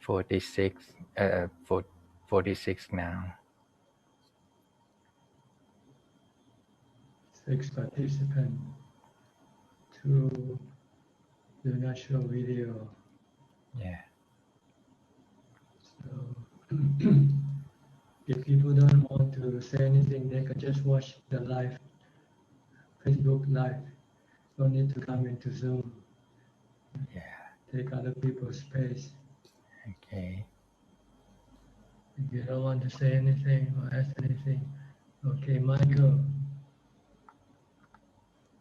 46, 46 now. 6 participants to the natural video. Yeah. So if people don't want to say anything, they can just watch the live, Facebook live. Don't need to come into Zoom. Yeah. Take other people's space. Okay. If you don't want to say anything or ask anything, okay, Michael.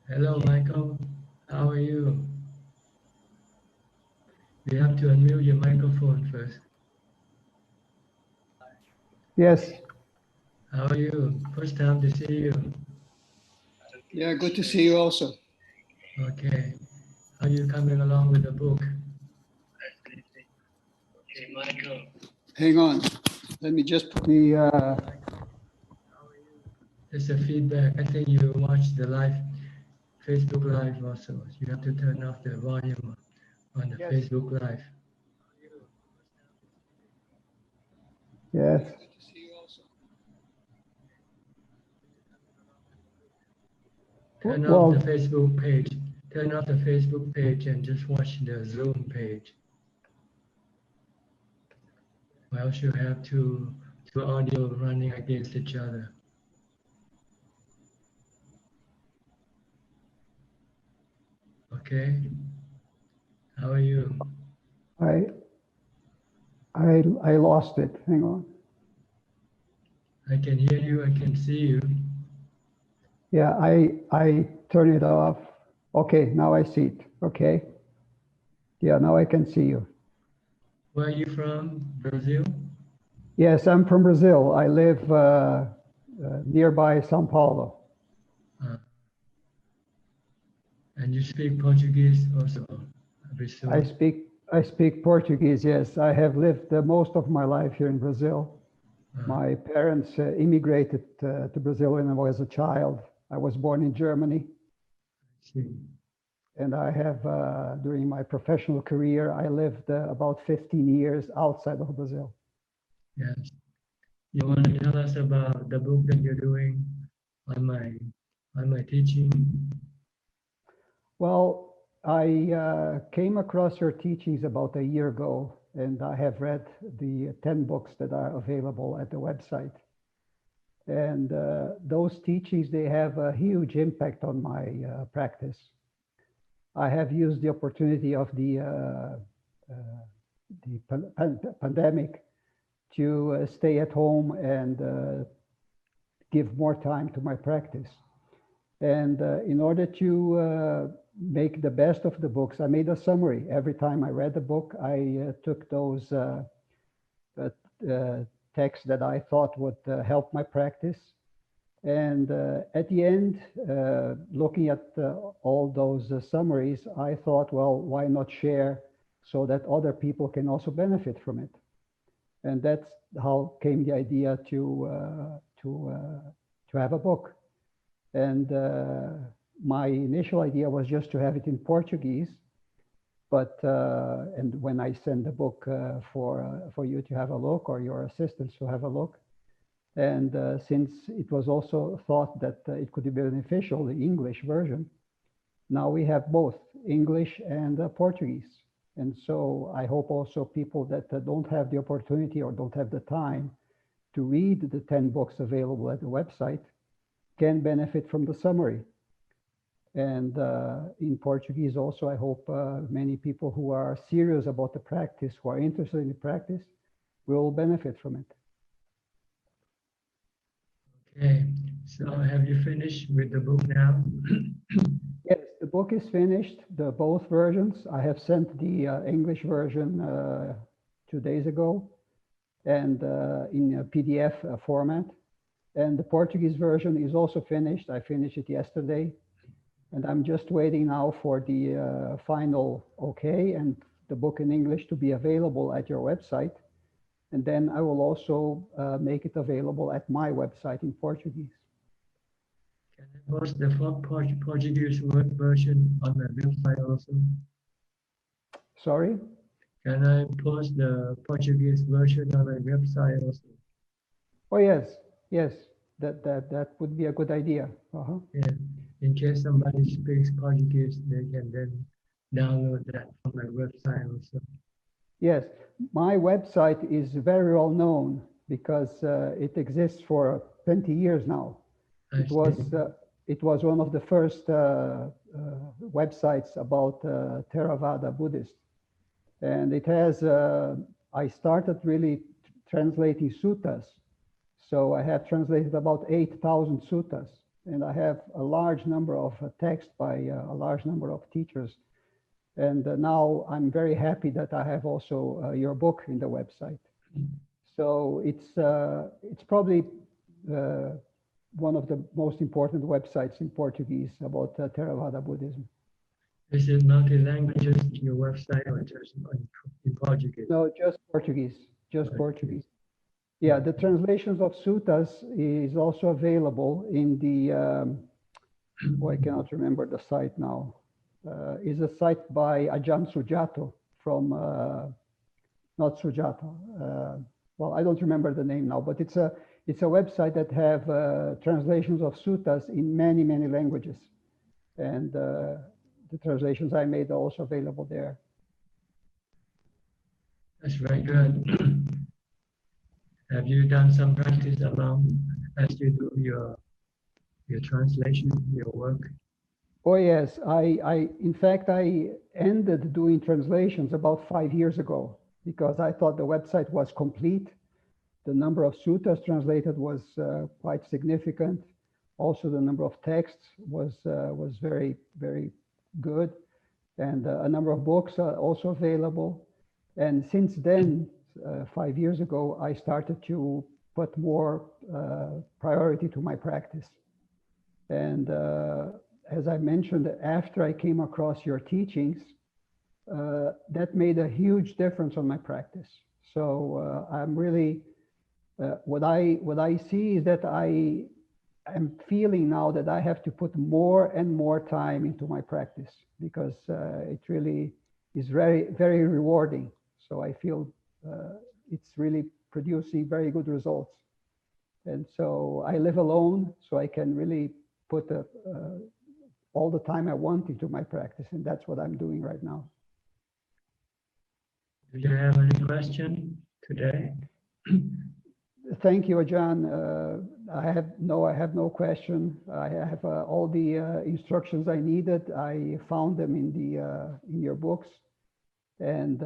Hello, Michael. How are you? You have to unmute your microphone first. Yes. How are you? First time to see you. Yeah, good to see you also. Okay. How are you coming along with the book? Okay, Michael. Hang on. Let me just put the... There's a feedback. I think you watched the live, Facebook Live also. You have to turn off the volume on the Facebook Live. Yes. Turn off the Facebook page. Turn off the Facebook page and just watch the Zoom page. Or else you have two audio running against each other. Okay. How are you? I lost it. Hang on. I can hear you. I can see you. Yeah, I turn it off. Okay, now I see it. Okay. Yeah, now I can see you. Where are you from? Brazil? Yes, I'm from Brazil. I live nearby São Paulo. And you speak Portuguese also? I speak Portuguese, yes. I have lived most of my life here in Brazil. My parents immigrated to Brazil when I was a child. I was born in Germany. And I have, during my professional career, I lived about 15 years outside of Brazil. Yes. You want to tell us about the book that you're doing on my teaching? Well, I came across your teachings about a year ago, and I have read the 10 books that are available at the website. And those teachings, they have a huge impact on my practice. I have used the opportunity of the pandemic to stay at home and give more time to my practice. And in order to make the best of the books, I made a summary. Every time I read the book, I took those texts that I thought would help my practice. And at the end, looking at all those summaries, I thought, well, why not share so that other people can also benefit from it? And that's how came the idea to have a book. And my initial idea was just to have it in Portuguese, but and when I send the book for you to have a look, or your assistants to have a look, and since it was also thought that it could be beneficial, the English version, now we have both English and Portuguese. And so I hope also people that don't have the opportunity or don't have the time to read the 10 books available at the website can benefit from the summary. And in Portuguese also, I hope many people who are serious about the practice, who are interested in the practice, will benefit from it. Okay, so have you finished with the book now? Yes, the book is finished, both versions. I have sent the English version 2 days ago, and in a PDF format. And the Portuguese version is also finished. I finished it yesterday. And I'm just waiting now for the final okay and the book in English to be available at your website. And then I will also make it available at my website in Portuguese. Can I post the Portuguese word version on my website also? Sorry? Can I post the Portuguese version on my website also? Oh yes, yes, that would be a good idea. Yeah. In case somebody speaks Portuguese, they can then download that from my website also. Yes, my website is very well known because it exists for 20 years now. I It was see. it was one of the first websites about Theravada Buddhist, and it has. I started really translating suttas, so I have translated about 8,000 suttas, and I have a large number of texts by a large number of teachers. And now I'm very happy that I have also your book in the website. So it's probably one of the most important websites in Portuguese about Theravada Buddhism. Is it multi-languages, your website, or just in Portuguese? No, just Portuguese, just Portuguese. Yeah, the translations of suttas is also available in the, I cannot remember the site now. Is a site by Ajahn Sujato from, not Sujato. Well, I don't remember the name now, but it's a website that have translations of suttas in many, many languages. And the translations I made are also available there. That's very good. Have you done some practice along as you do your translation, your work? Oh yes, in fact I ended doing translations about 5 years ago because I thought the website was complete. The number of suttas translated was quite significant. Also, the number of texts was very, very good, and a number of books are also available. And since then, 5 years ago, I started to put more priority to my practice. And as I mentioned, after I came across your teachings, that made a huge difference on my practice. So I'm really, what I see is that I am feeling now that I have to put more and more time into my practice because it really is very, very rewarding. So I feel it's really producing very good results. And so I live alone, so I can really put all the time I want into my practice, and that's what I'm doing right now. Do you have any question today? Thank you, Ajahn. I have no question. I have all the instructions I needed. I found them in your books. And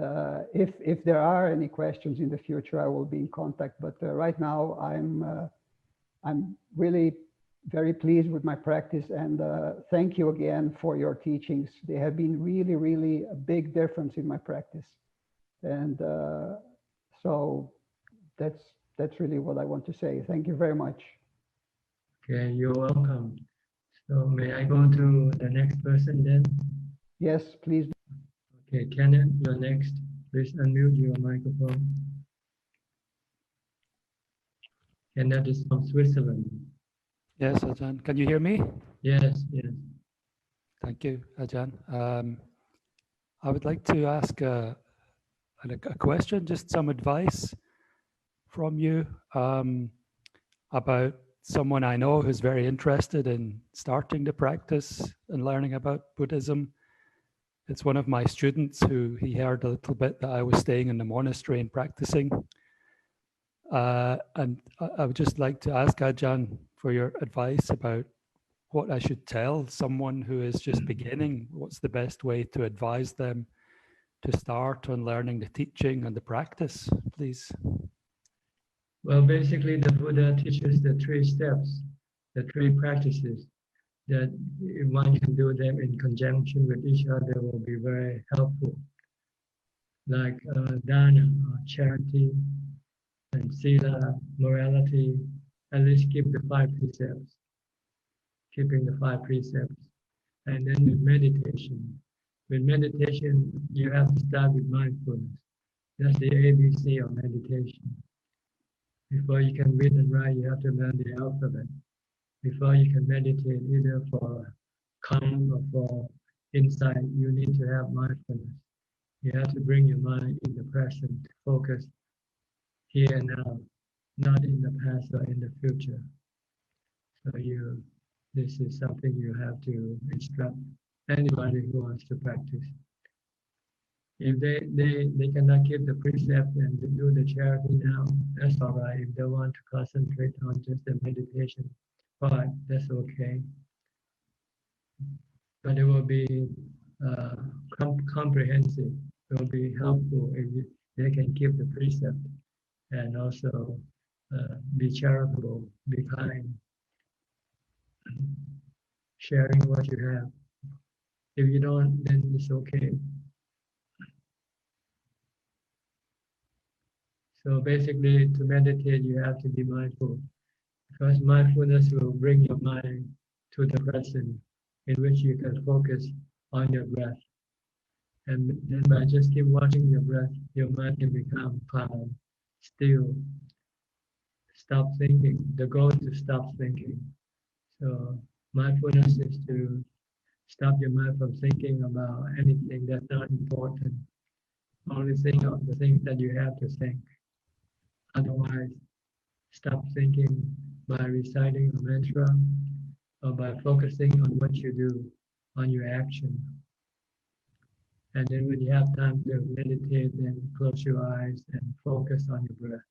if there are any questions in the future, I will be in contact. But right now, I'm really very pleased with my practice, and thank you again for your teachings. They have been really, really a big difference in my practice. And so that's really what I want to say. Thank you very much. Okay, you're welcome. So may I go to the next person then? Yes, please. Okay, Kenneth, you're next. Please unmute your microphone. Kenneth is from Switzerland. Yes, Ajahn. Can you hear me? Yes, yes. Thank you, Ajahn. I would like to ask a question, just some advice from you about someone I know who's very interested in starting the practice and learning about Buddhism. It's one of my students who he heard a little bit that I was staying in the monastery and practicing. And I would just like to ask Ajahn for your advice about what I should tell someone who is just beginning. What's the best way to advise them to start on learning the teaching and the practice, please? Well, basically, the Buddha teaches the 3 steps, the 3 practices, that if one can do them in conjunction with each other will be very helpful. Like dana, charity, and sila, morality, at least keep the 5 precepts, keeping the 5 precepts. And then with meditation. With meditation, you have to start with mindfulness. That's the ABC of meditation. Before you can read and write, you have to learn the alphabet. Before you can meditate, either for calm or for insight, you need to have mindfulness. You have to bring your mind in the present, focus here and now, not in the past or in the future. So this is something you have to instruct anybody who wants to practice. If they cannot keep the precept and do the charity now, that's all right. If they want to concentrate on just the meditation part, that's okay. But it will be comprehensive. It will be helpful if they can keep the precept and also be charitable, be kind, sharing what you have. If you don't, then it's okay. So basically, to meditate, you have to be mindful, because mindfulness will bring your mind to the present, in which you can focus on your breath. And then by just keep watching your breath, your mind can become calm, still, stop thinking. The goal is to stop thinking. So mindfulness is to stop your mind from thinking about anything that's not important. Only think of the things that you have to think. Otherwise, stop thinking by reciting a mantra or by focusing on what you do, on your action. And then when you have time to meditate, then close your eyes and focus on your breath.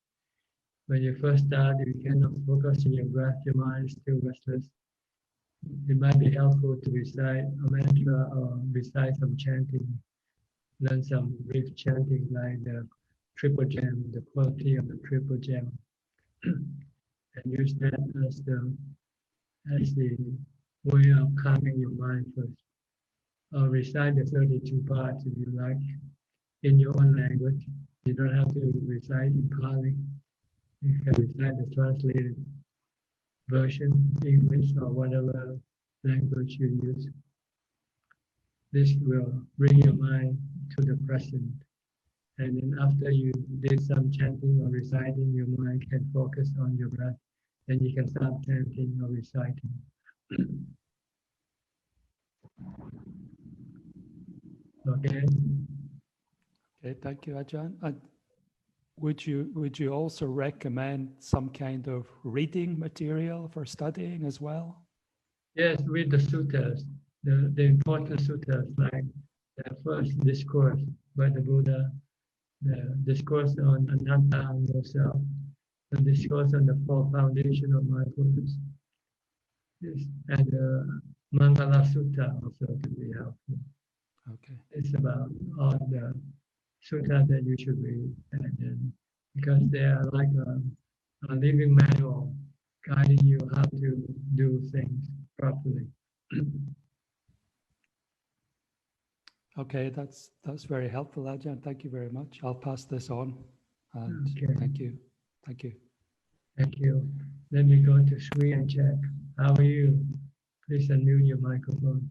When you first start, if you cannot focus on your breath, your mind is still restless. It might be helpful to recite a mantra or recite some chanting, learn some brief chanting like the triple gem, the quality of the triple gem, and use that as the way of calming your mind first. Or recite the 32 parts if you like in your own language. You don't have to recite in Pali. You can recite the translated version, English or whatever language you use. This will bring your mind to the present. And then after you did some chanting or reciting, your mind can focus on your breath. Then you can start chanting or reciting. Okay. Okay, thank you, Ajahn. And would you also recommend some kind of reading material for studying as well? Yes, read the suttas, the important suttas, like the first discourse by the Buddha, the discourse on anatta and yourself, the discourse on the four foundation of mindfulness. Yes, and the Mangala Sutta also can be helpful. Okay. It's about all the suttas that you should read, and then because they are like a living manual guiding you how to do things properly. Okay, that's very helpful, Ajahn. Thank you very much. I'll pass this on. And Okay. thank you. Thank you. Thank you. Let me go to Sri and check. How are you? Please unmute your microphone.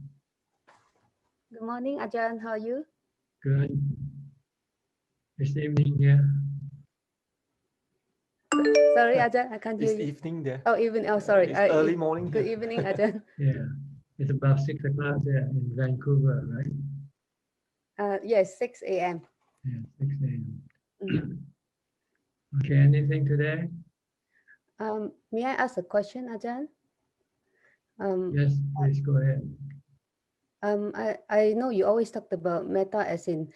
Good morning, Ajahn. How are you? Good. It's evening here. Sorry, Ajahn, I can't hear It's you. evening there. Oh, evening. Oh, sorry. It's early morning Good here. evening, Ajahn. Yeah. It's about 6 o'clock there in Vancouver, right? Yes, 6 a.m. Yeah, 6 a.m. Mhm. Okay, anything today? May I ask a question, Ajahn? Yes, please go ahead. I know you always talked about metta as in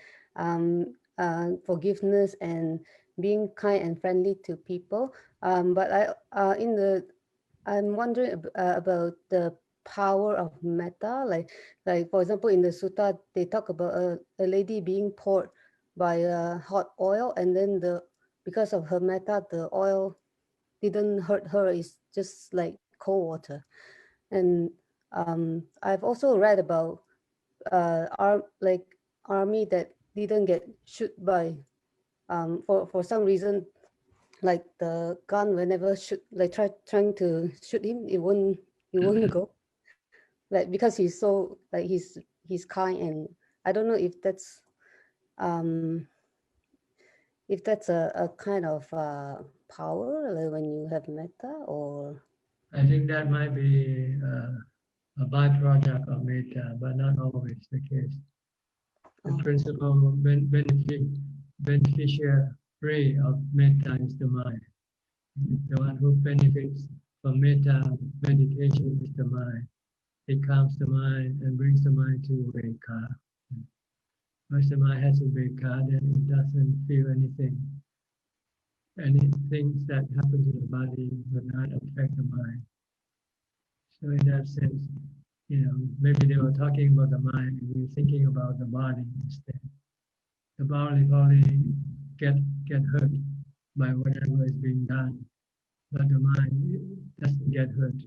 forgiveness and being kind and friendly to people. But I'm wondering about the power of metta. Like for example, in the sutta, they talk about a lady being poured by hot oil, and then because of her metta, the oil didn't hurt her. It's just like cold water. And I've also read about army that didn't get shot by for some reason, like the gun whenever shoot, like trying to shoot him, it won't go, like because he's so like he's kind. And I don't know um if that's a kind of power, like when you have metta, or I think that might be a byproduct of metta, but not always the case. The principal beneficiary of metta is the mind. The one who benefits from metta meditation is the mind. It calms the mind and brings the mind to ubeka. Once the mind has ubeka, then it doesn't feel anything. Any things that happen to the body will not affect the mind. So in that sense, maybe they were talking about the mind and we're thinking about the body instead. The body probably get hurt by whatever is being done, but the mind doesn't get hurt.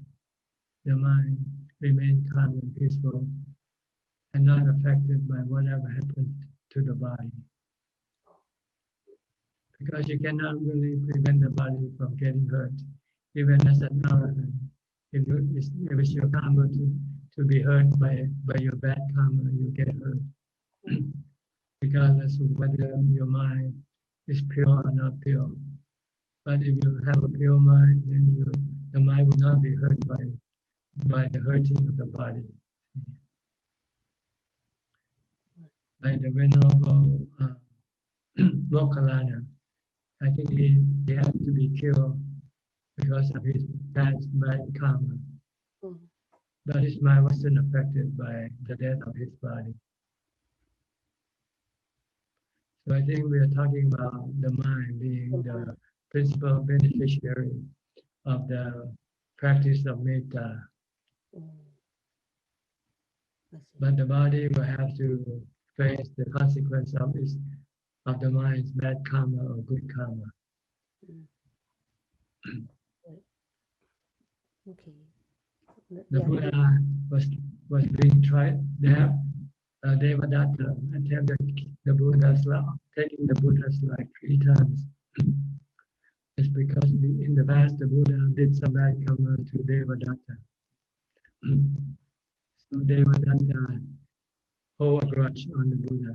The mind remains calm and peaceful and not affected by whatever happens to the body. Because you cannot really prevent the body from getting hurt, even as an arahant. If it's your karma to be hurt by your bad karma, you get hurt. Regardless of whether your mind is pure or not pure. But if you have a pure mind, then the mind will not be hurt by the hurting of the body. Like the Venerable Mokkallana, I think he had to be killed because of his bad karma. But his mind wasn't affected by the death of his body. So I think we are talking about the mind being the principal beneficiary of the practice of metta. But the body will have to face the consequence of the mind's bad karma or good karma. Okay. The Buddha was being tried there. Devadatta attempted the Buddha's life, taking the Buddha's life 3 times. It's because in the past the Buddha did some bad karma to Devadatta. So Devadatta hold a grudge on the Buddha.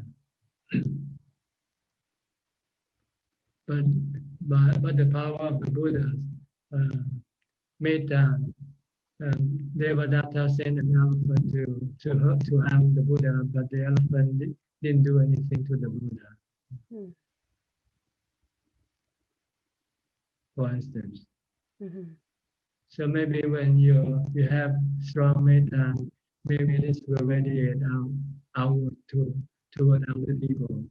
But the power of the Buddha's metta, Devadatta sent an elephant to harm the Buddha, but the elephant didn't do anything to the Buddha. For instance. So maybe when you have strong metta, maybe this will radiate outward toward other people.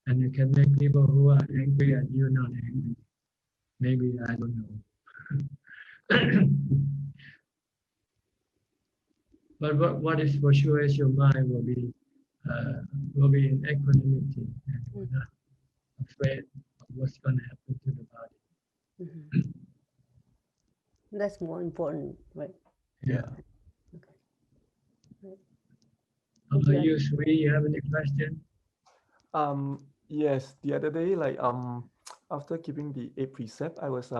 And you can make people who are angry at you not angry. Maybe, I don't know. But what is for sure is your mind will be in equanimity and will not afraid of what's going to happen to the body. That's more important, right? Yeah. Okay. Right. How about you, Sri? You have any question? Yes, the other day, after keeping the 8 precept, I was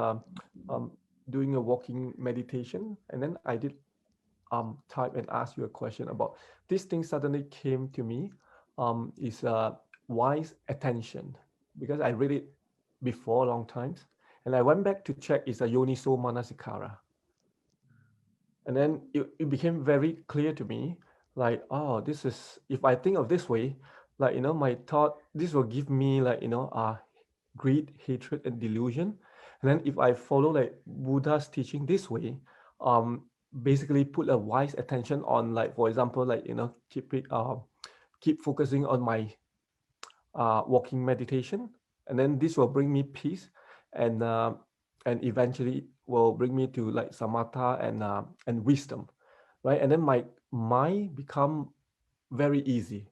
doing a walking meditation, and then I did type and ask you a question about this thing. Suddenly came to me, is wise attention, because I read it before a long times, and I went back to check. It's a yoniso manasikara, and then it became very clear to me, like, oh, this is, if I think of this way, like, my thought, this will give me, like, greed, hatred, and delusion. And then if I follow like Buddha's teaching this way, basically put a wise attention on, like, for example, like, keep focusing on my walking meditation, and then this will bring me peace, and eventually will bring me to like samatha and wisdom, right? And then my mind become very easy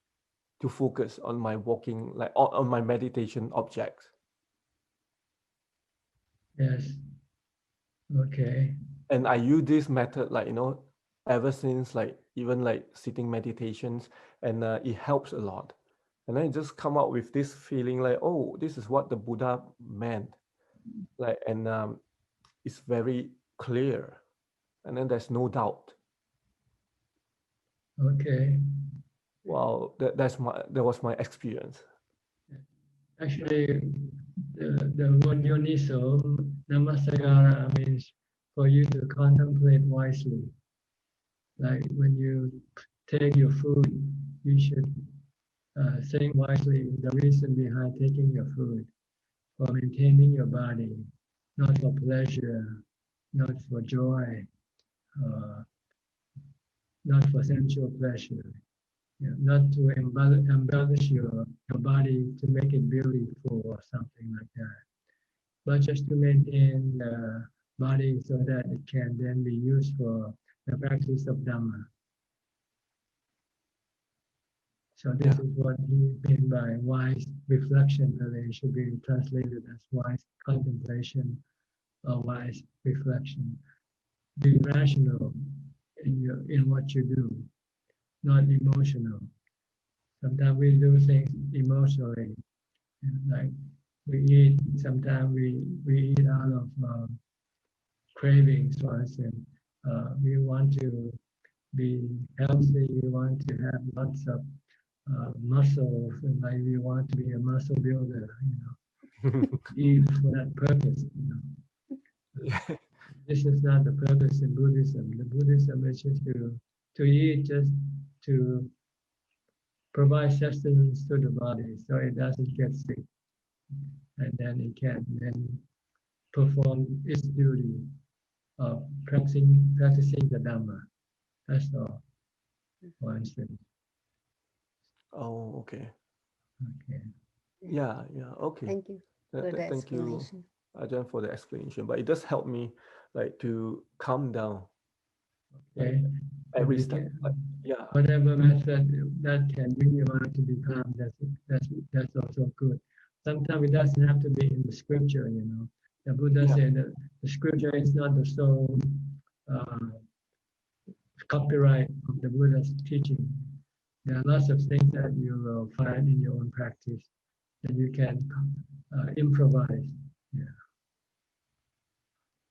to focus on my walking, like on my meditation objects. Yes. Okay. And I use this method, like, ever since, like, even like sitting meditations, and it helps a lot. And then I just come out with this feeling like, oh, this is what the Buddha meant, like, and it's very clear, and then there's no doubt. Okay. Wow, that was my experience. Actually, the word yoniso namasagara means for you to contemplate wisely. Like when you take your food, you should saying wisely the reason behind taking your food, for maintaining your body, not for pleasure, not for joy, uh, not for sensual pleasure, not to embellish your body to make it beautiful or something like that, but just to maintain the body so that it can then be used for the practice of Dhamma. So this is what he meant by wise reflection, really. It should be translated as wise contemplation or wise reflection. Be rational in what you do, not emotional. Sometimes we do things emotionally, like we eat. Sometimes we eat out of cravings, for instance. We want to be healthy. We want to have lots of muscles, and like we want to be a muscle builder. Eat for that purpose. This is not the purpose in Buddhism. The Buddhism is just to eat, just to provide sustenance to the body so it doesn't get sick, and then it can then perform its duty of practicing the Dhamma. That's all, for instance. Oh, okay. Okay. Yeah, okay. Thank you for the Thank you, explanation. Ajahn, for the explanation. But it does help me, like, to calm down. Okay. Every step. Yeah. Whatever method that can bring your mind to be calm, that's also good. Sometimes it doesn't have to be in the scripture. The Buddha said that the scripture is not the sole copyright of the Buddha's teaching. There are lots of things that you will find in your own practice that you can improvise.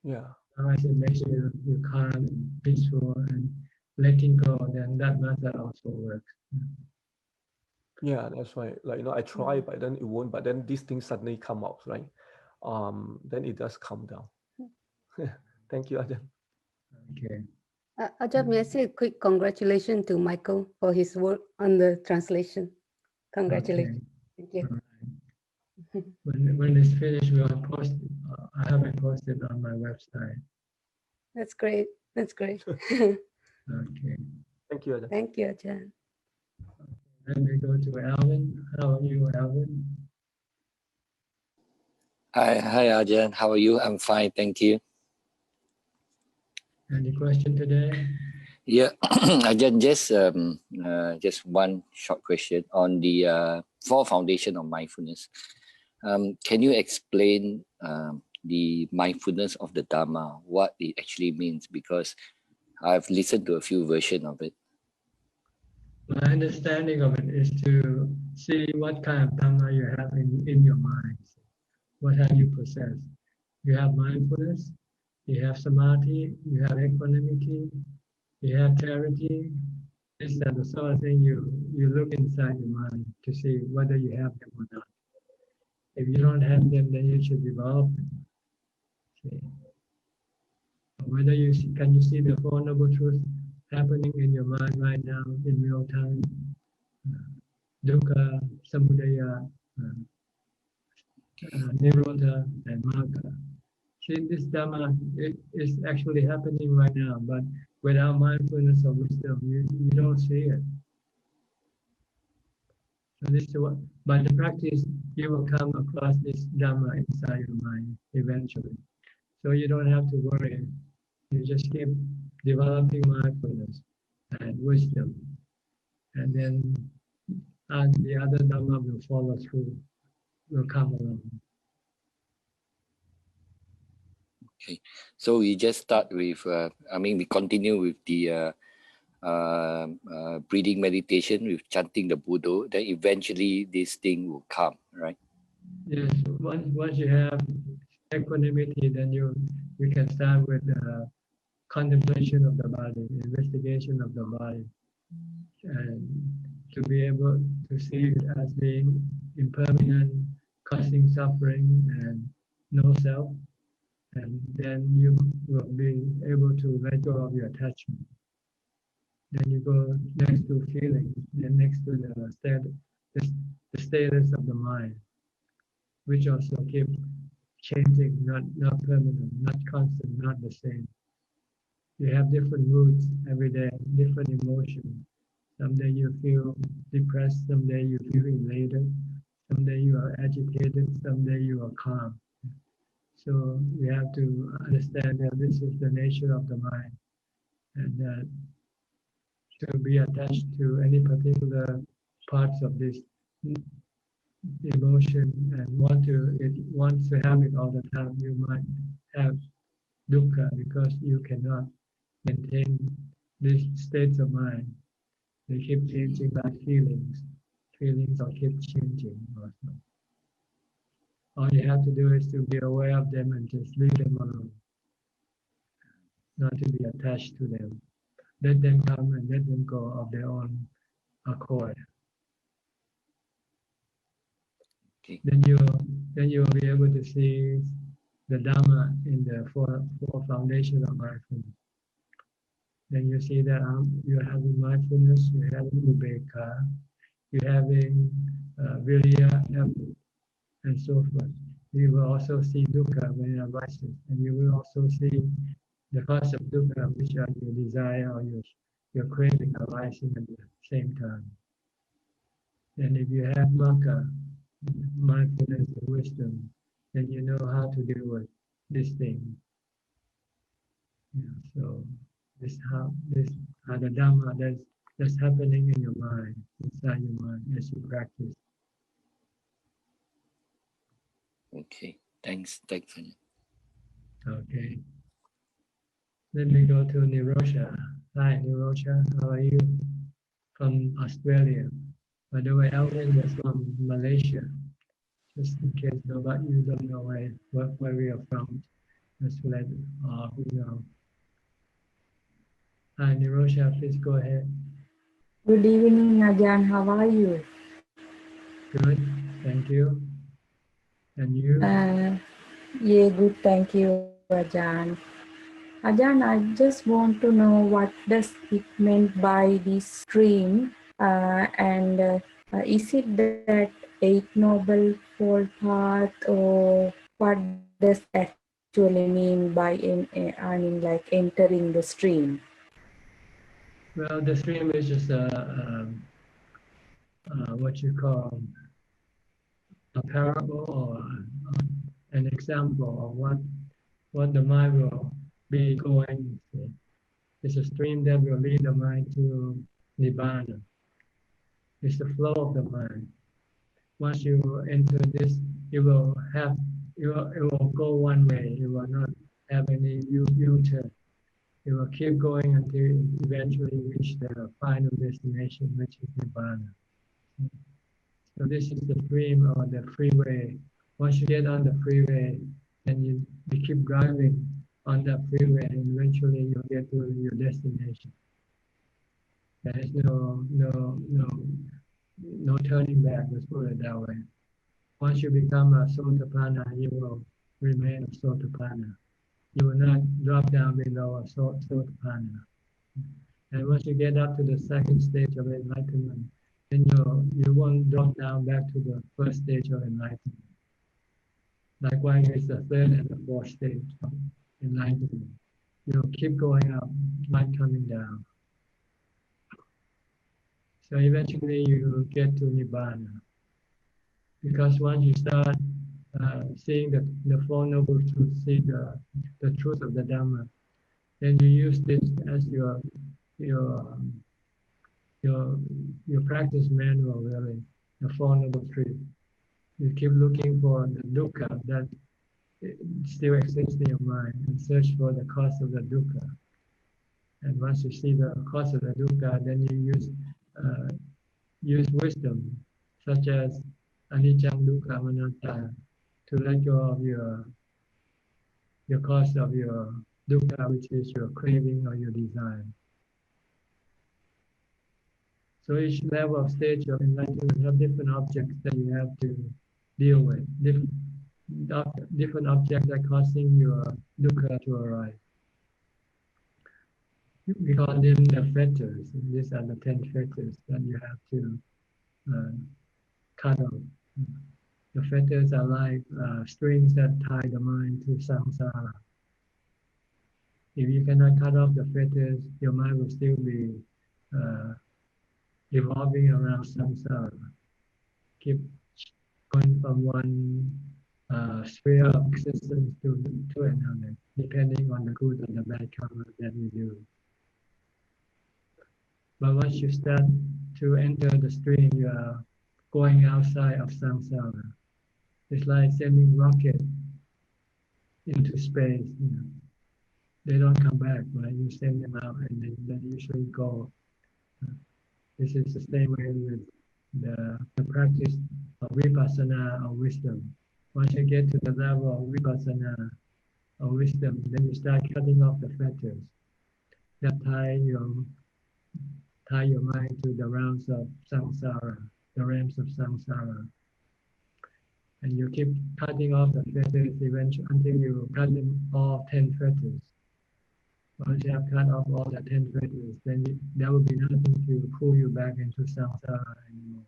Yeah. I said, make sure you're calm and peaceful and letting go, then that method also works. Yeah, that's right. Like, I try, but then it won't. But then these things suddenly come out, right? Then it does calm down. Thank you, Ajahn. Okay. Ajahn, may I say a quick congratulations to Michael for his work on the translation. Congratulations. Okay. Thank you. Right. When it's finished, we'll post. I have it posted on my website. That's great. That's great. Okay. Thank you, Ajahn. Thank you, Ajahn. Then we go to Alvin. How are you, Alvin? Hi, Ajahn. How are you? I'm fine, thank you. Any question today? Yeah, Ajahn, just one short question on the four foundation of mindfulness. Can you explain the mindfulness of the Dhamma, what it actually means? Because I've listened to a few versions of it. My understanding of it is to see what kind of Dhamma you have in your mind. What have you possessed? You have mindfulness, you have samadhi, you have equanimity, you have clarity. These are the sort of thing you look inside your mind to see whether you have them or not. If you don't have them, then you should develop them. See? Whether can you see the Four Noble Truths happening in your mind right now in real time? Dukkha, Samudaya, Nirodha, and Magga. See, this Dhamma is actually happening right now, but without mindfulness or wisdom, you don't see it. So this is what, by the practice, you will come across this Dhamma inside your mind eventually. So you don't have to worry. You just keep developing mindfulness and wisdom, and then the other Dhamma will follow through, will come along. Okay, so we just start with, we continue with the breathing meditation with chanting the Buddha, then eventually this thing will come, right? Yes, once you have equanimity, then you can start with contemplation of the body, investigation of the body, and to be able to see it as being impermanent, causing suffering and no self, and then you will be able to let go of your attachment. Then you go next to feeling, then next to the the status of the mind, which also keep changing, not permanent, not constant, not the same. You have different moods every day, different emotions. Someday you feel depressed, someday you feel elated, someday you are agitated, someday you are calm. So we have to understand that this is the nature of the mind, and that to be attached to any particular parts of this emotion and want to have it all the time, you might have dukkha because you cannot maintain these states of mind. They keep changing like feelings. Feelings are keep changing also. All you have to do is to be aware of them and just leave them alone. Not to be attached to them. Let them come and let them go of their own accord. Okay. Then you will be able to see the Dhamma in the four foundations of mindfulness. Then you see that you're having mindfulness, you're having ubeka, you're having virya, effort, and so forth. You will also see dukkha when it arises, and you will also see the cause of dukkha, which are your desire or your craving arising at the same time. And if you have magga, mindfulness and wisdom, then you know how to deal with this thing. Yeah, so this are the Dhamma that's happening in your mind, inside your mind as you practice. Okay. Thanks. Okay. Let me go to Nirosha. Hi, Nirosha. How are you? From Australia. By the way, Alvin was from Malaysia. Just in case nobody you don't know where we are from. Just let we know. Hi, Nirosha. Please go ahead. Good evening, Ajahn. How are you? Good. Thank you. And you? Yeah, good. Thank you, Ajahn. Ajahn, I just want to know what does it mean by this stream, and is it that Eight Noble Fold Path, or what does actually mean by like entering the stream? Well, the stream is just what you call a parable or an example of what the mind will be going through. It's a stream that will lead the mind to Nibbana. It's the flow of the mind. Once you enter this, it will go one way. It will not have any U-turn. It will keep going until eventually reach the final destination, which is Nibbana. So this is the stream or the freeway. Once you get on the freeway, then you keep driving on the freeway, and eventually you'll get to your destination. There is no turning back. Let's put it that way. Once you become a sotapanna, you will remain a sotapanna. You will not drop down below a sotapanna. And once you get up to the second stage of enlightenment, then you won't drop down back to the first stage of enlightenment. Likewise, it's the third and the fourth stage of enlightenment. You'll keep going up, not coming down. So eventually you get to Nibbana. Because once you start seeing the Four Noble Truths, see the truth of the Dhamma, then you use this as your practice manual, really, the Four Noble Truths. You keep looking for the dukkha that still exists in your mind and search for the cause of the dukkha. And once you see the cause of the dukkha, then you use wisdom, such as anicca dukkha anatta, to let go of your cause of your dukkha, which is your craving or your desire. So each level of stage of enlightenment have different objects that you have to deal with, different objects that causing your dukkha to arise. We call them the fetters. These are the 10 fetters that you have to cut off. The fetters are like strings that tie the mind to samsara. If you cannot cut off the fetters, your mind will still be revolving around samsara. Keep going from one sphere of existence to another, depending on the good or the bad karma that you do. But once you start to enter the stream, you are going outside of samsara. It's like sending rocket into space. They don't come back, right? You send them out and they usually go. This is the same way with the practice of vipassana or wisdom. Once you get to the level of vipassana or wisdom, then you start cutting off the fetters that tie your mind to the realms of samsara, the realms of samsara. And you keep cutting off the fetters eventually until you cut them all 10 fetters. Once you have cut off all the 10 fetters, then there will be nothing to pull you back into samsara anymore.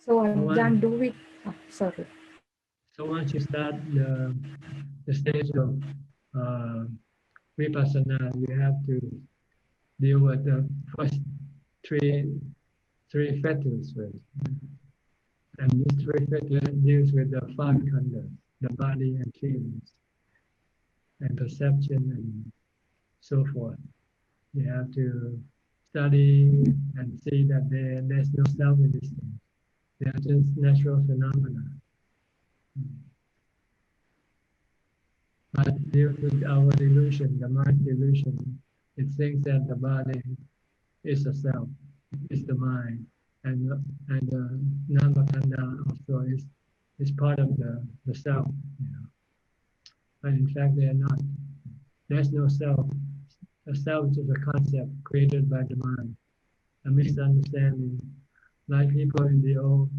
So Ajahn, do it. Sorry. So once you start the stage of vipassana, you have to deal with the first three fetters first. And these three fetters deals with the five khandhas, the body and feelings, and perception, and so forth. You have to study and see that there's no self in these things. They are just natural phenomena. But due to our delusion, the mind delusion, it thinks that the body is a self, is the mind, and the nama-khanda also is part of the self. But in fact, they are not. There's no self. The self is a concept created by the mind, a misunderstanding. Like people in the old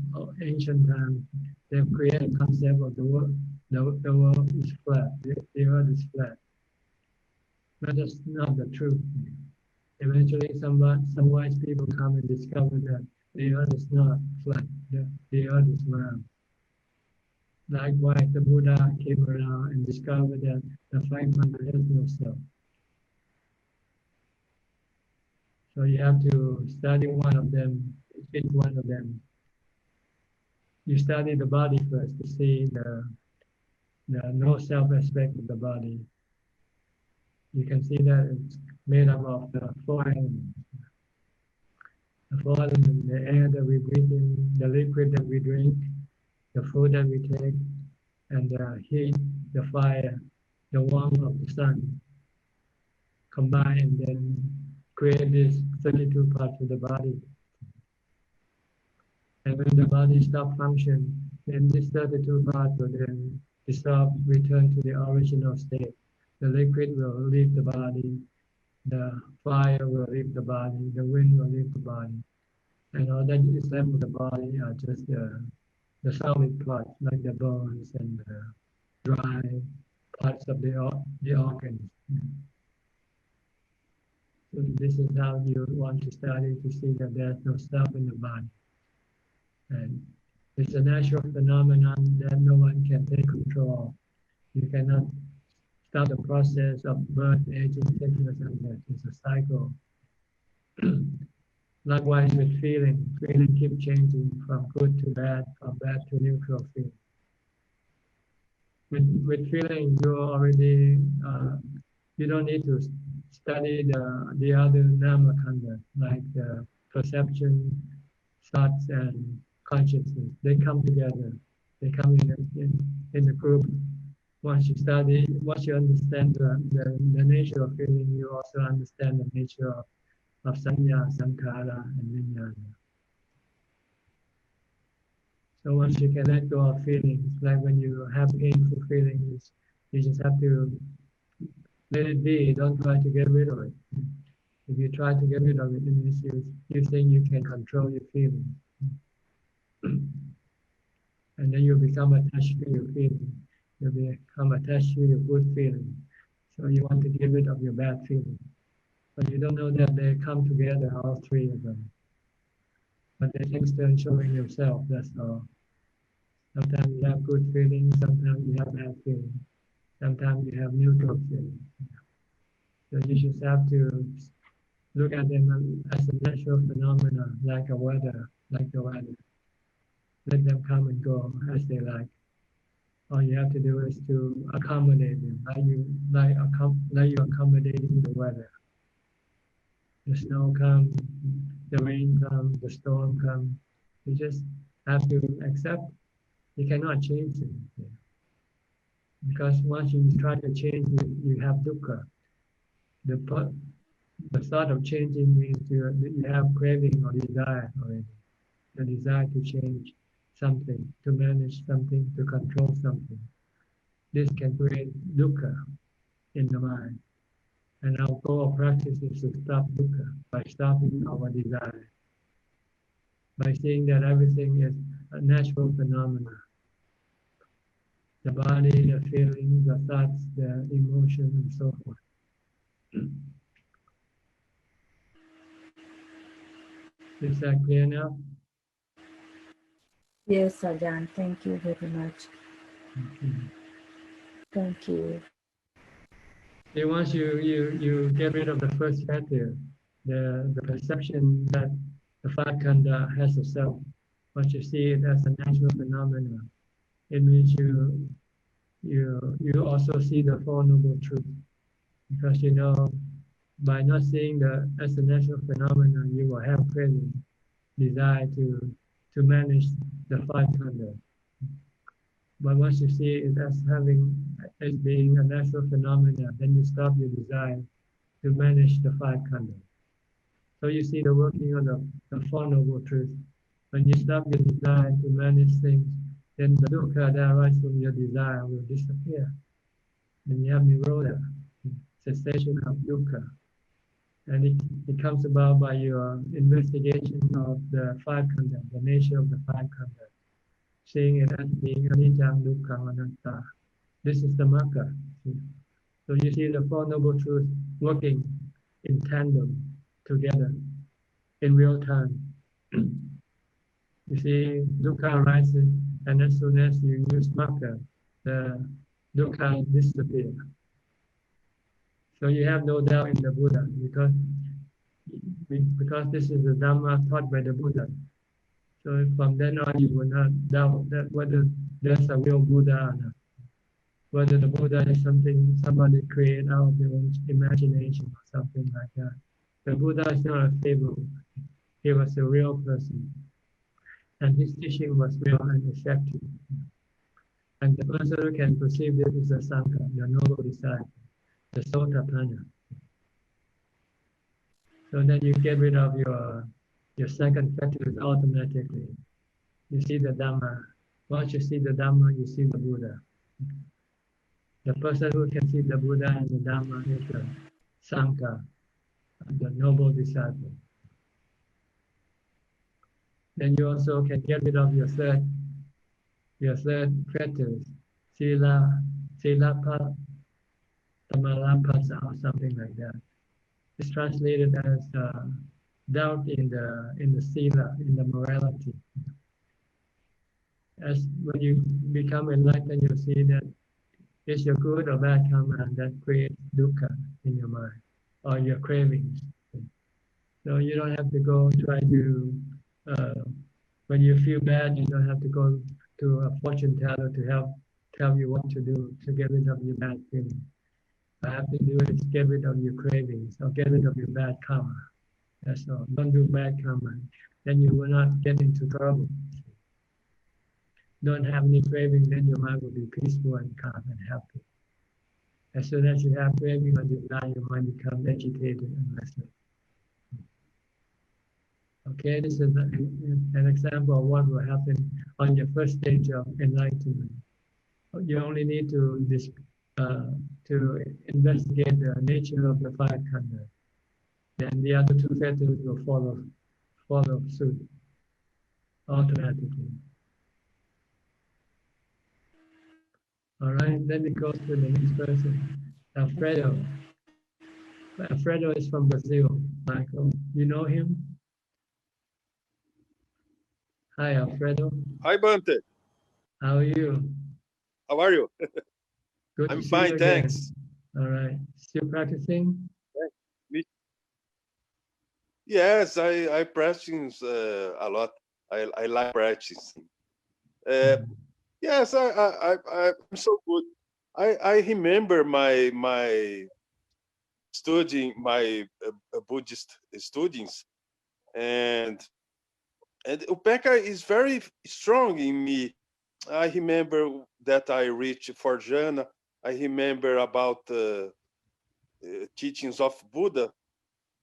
ancient times, they've created a concept of the world. The world is flat. The earth is flat. But that's not the truth. Eventually, some wise people come and discover that the earth is not flat. The earth is round. Likewise, the Buddha came around and discovered that the five khandhas has no self. So you have to study one of them, each one of them. You study the body first to see the no self aspect of the body. You can see that it's made up of the four elements. The four elements, the air that we breathe in, the liquid that we drink, the food that we take, and the heat, the fire, the warmth of the sun, combine and then create these 32 parts of the body. And when the body stops functioning, then these 32 parts will then dissolve, return to the original state. The liquid will leave the body, the fire will leave the body, the wind will leave the body. And all that is left of the body are just the solid parts, like the bones and the dry parts of the organs. So this is how you want to study to see that there's no self in the body. And it's a natural phenomenon that no one can take control of. You cannot start the process of birth, aging, sickness, and death. It's a cycle. Likewise with feeling. Feeling keeps changing from good to bad, from bad to neutral feeling. With feeling, you already you don't need to study the other nama-khanda, like perception, thoughts, and consciousness. They come together. They come in the group. Once you study, once you understand the nature of feeling, you also understand the nature of sanya, sankhara, and vijnana. So once you can let go of feelings, like when you have painful feelings, you just have to let it be. Don't try to get rid of it. If you try to get rid of it, it means you think you can control your feelings. And then you become attached to your feeling. You become attached to your good feeling. So you want to get rid of your bad feeling. But you don't know that they come together, all three of them. but they take turn showing themselves, that's all. Sometimes you have good feelings, sometimes you have bad feelings, sometimes you have neutral feelings. So you just have to look at them as a natural phenomena, like a weather, like the weather. Let them come and go as they like. All you have to do is to accommodate them, like you're accommodating the weather. The snow comes, the rain comes, the storm comes. You just have to accept. You cannot change it. Because once you try to change it, you have dukkha. The thought of changing means you have craving or desire already. The desire to change something, to manage something, to control something. This can create dukkha in the mind. And our goal of practice is to stop dukkha by stopping our desire, by seeing that everything is a natural phenomena. The body, the feelings, the thoughts, the emotions, and so forth. Is that clear enough? Yes, Ajahn. Thank you very much. Okay. Thank you. So once you get rid of the first factor, the perception that the five khandha has a self, once you see it as a natural phenomenon, it means you also see the Four Noble Truths, because you know by not seeing the as a natural phenomenon, you will have craving, desire to manage the five khandha. But once you see it as being a natural phenomenon, then you stop your desire to manage the five khandha. So you see the working of the Four Noble Truths. When you stop your desire to manage things, then the dukkha that arises from your desire will disappear. Then you have nirodha, cessation of dukkha. And it comes about by your investigation of the five khandha, the nature of the five khandha, seeing it as being anicca, dukkha, anatta. This is the magga. So you see the Four Noble Truths working in tandem together in real time. You see dukkha rising, and as soon as you use magga, the dukkha disappears. So you have no doubt in the Buddha because this is the Dhamma taught by the Buddha. So from then on, you will not doubt that whether there's a real Buddha or not. Whether the Buddha is something somebody created out of their own imagination or something like that. The Buddha is not a fable. He was a real person. And his teaching was real and effective. And the person who can perceive this is the Sangha, the noble disciple, the Sotapanna. So then you get rid of your second factor automatically. You see the Dhamma. Once you see the Dhamma, you see the Buddha. The person who can see the Buddha and the Dhamma is the Sangha, the noble disciple. Then you also can get rid of your third factors, sila, tamalapasa, or something like that. It's translated as doubt in the sila, in the morality. As when you become enlightened, you see that it's your good or bad karma that creates dukkha in your mind or your cravings. So you don't have to go try to, when you feel bad, you don't have to go to a fortune teller to tell you what to do to get rid of your bad feelings. All you have to do is get rid of your cravings or get rid of your bad karma. That's all. Don't do bad karma. Then you will not get into trouble. Don't have any craving, then your mind will be peaceful and calm and happy. As soon as you have craving or desire, your mind becomes agitated and restless. Okay, this is an example of what will happen on your first stage of enlightenment. You only need to investigate the nature of the five khandha. Then the other two factors will follow suit automatically. All right, then it goes to the next person, Alfredo. Alfredo is from Brazil. Michael, you know him? Hi, Alfredo. Hi, Bante. How are you? How are you? Good I'm to see fine, you again. thanks. All right. Still practicing? Yes, I practice a lot. I like practicing. Yes, I'm so good. I remember my studying my Buddhist students, and Upeka is very strong in me. I remember that I reached for jhana. I remember about teachings of Buddha,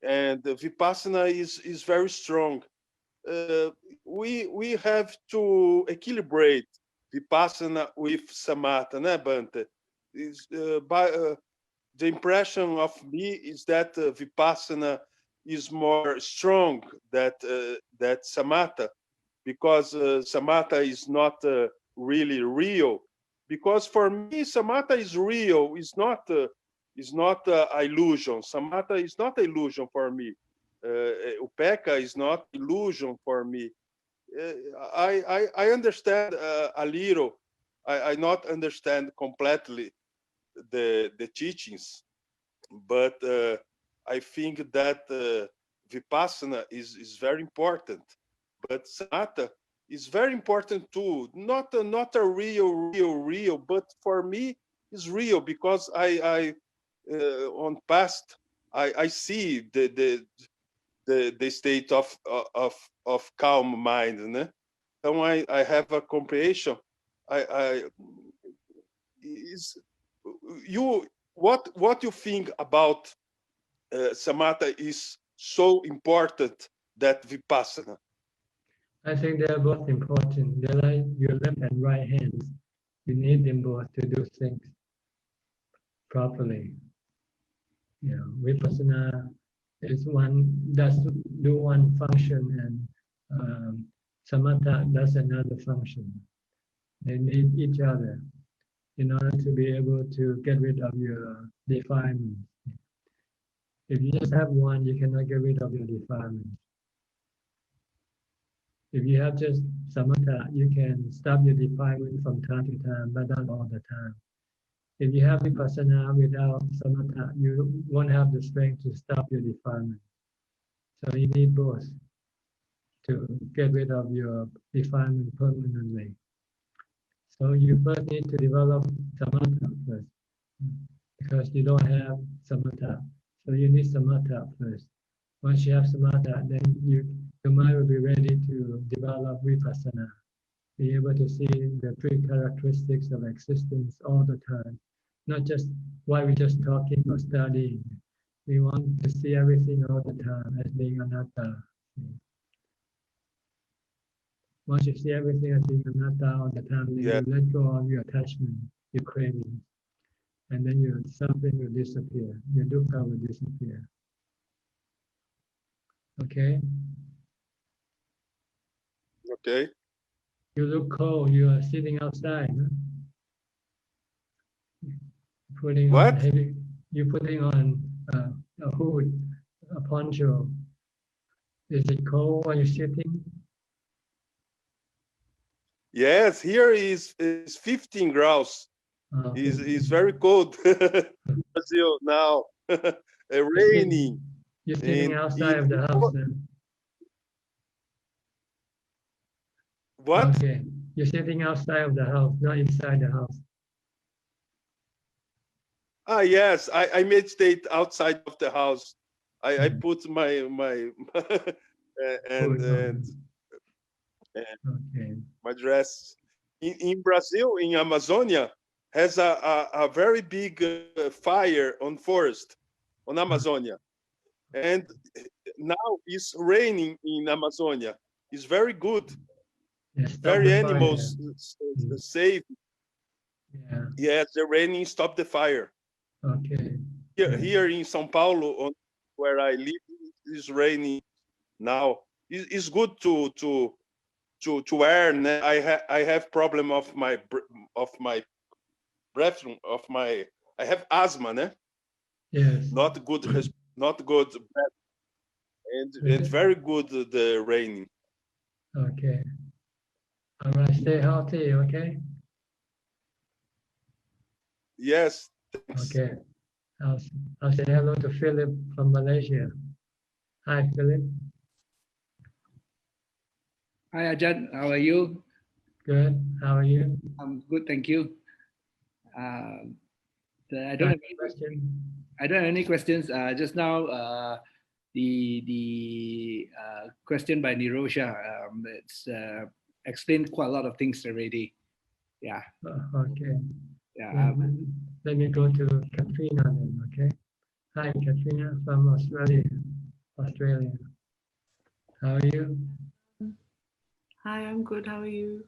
and Vipassana is very strong. Uh, we have to equilibrate Vipassana with Samatha, né, Bante? The impression of me is that Vipassana is more strong that Samatha, because Samatha is not really real. Because for me, Samatha is real. Is not illusion. Samatha is not illusion for me. Upeka is not illusion for me. I understand a little. I not understand completely the teachings, but I think that Vipassana is very important. But Samatha is very important too. Not a real, but for me is real because I on past I see the state of calm mind, né? Então I have a comprehension. I is you what you think about Samatha is so important that Vipassana? I think they're both important. They're like your left and right hands. You need them both to do things properly. You know, Vipassana is does do one function, and Samatha does another function. They need each other in order to be able to get rid of your defilements. If you just have one, you cannot get rid of your defilements. If you have just samatha, you can stop your defilement from time to time, but not all the time. If you have vipassana without samatha, you won't have the strength to stop your defilement. So you need both to get rid of your defilement permanently. So you first need to develop samatha first, because you don't have samatha. So you need samatha first. Once you have samatha, then your mind will be ready to develop vipassana, be able to see the three characteristics of existence all the time, not just while we're just talking or studying. We want to see everything all the time as being anatta. Once you see everything as being anatta all the time, then you let go of your attachment, your craving, and then your suffering will disappear, your dukkha will disappear. Okay? Okay. You look cold, you are sitting outside. Huh? You're putting on a hood, a poncho. Is it cold while you're sitting? Yes, here is 15 graus. Is very cold. Brazil now. Raining. You're sitting outside of the house then. What? Okay. You're sitting outside of the house, not inside the house. Ah, yes. I meditate outside of the house. I put my and okay. my dress. In Brazil, in Amazonia, has a very big fire on forest on Amazonia, and now it's raining in Amazonia. It's very good. Very animals safe. Yeah. Yes, the raining stopped the fire. Okay. Here in São Paulo, where I live, it's raining now. It's good to wear. I have problem of my breath, I have asthma, né? Yes. Not good breath, and very good the raining. Okay. All right, stay healthy, okay? Yes, thanks. Okay. I'll say hello to Philip from Malaysia. Hi, Philip. Hi, Ajahn. How are you? Good. How are you? I'm good, thank you. I don't Got have a question? I don't have any questions. Just now, the question by Nirosha, it's explained quite a lot of things already. Yeah. Okay. Yeah. Let me go to Katrina then, okay? Hi, Katrina from Australia. How are you? Hi, I'm good. How are you?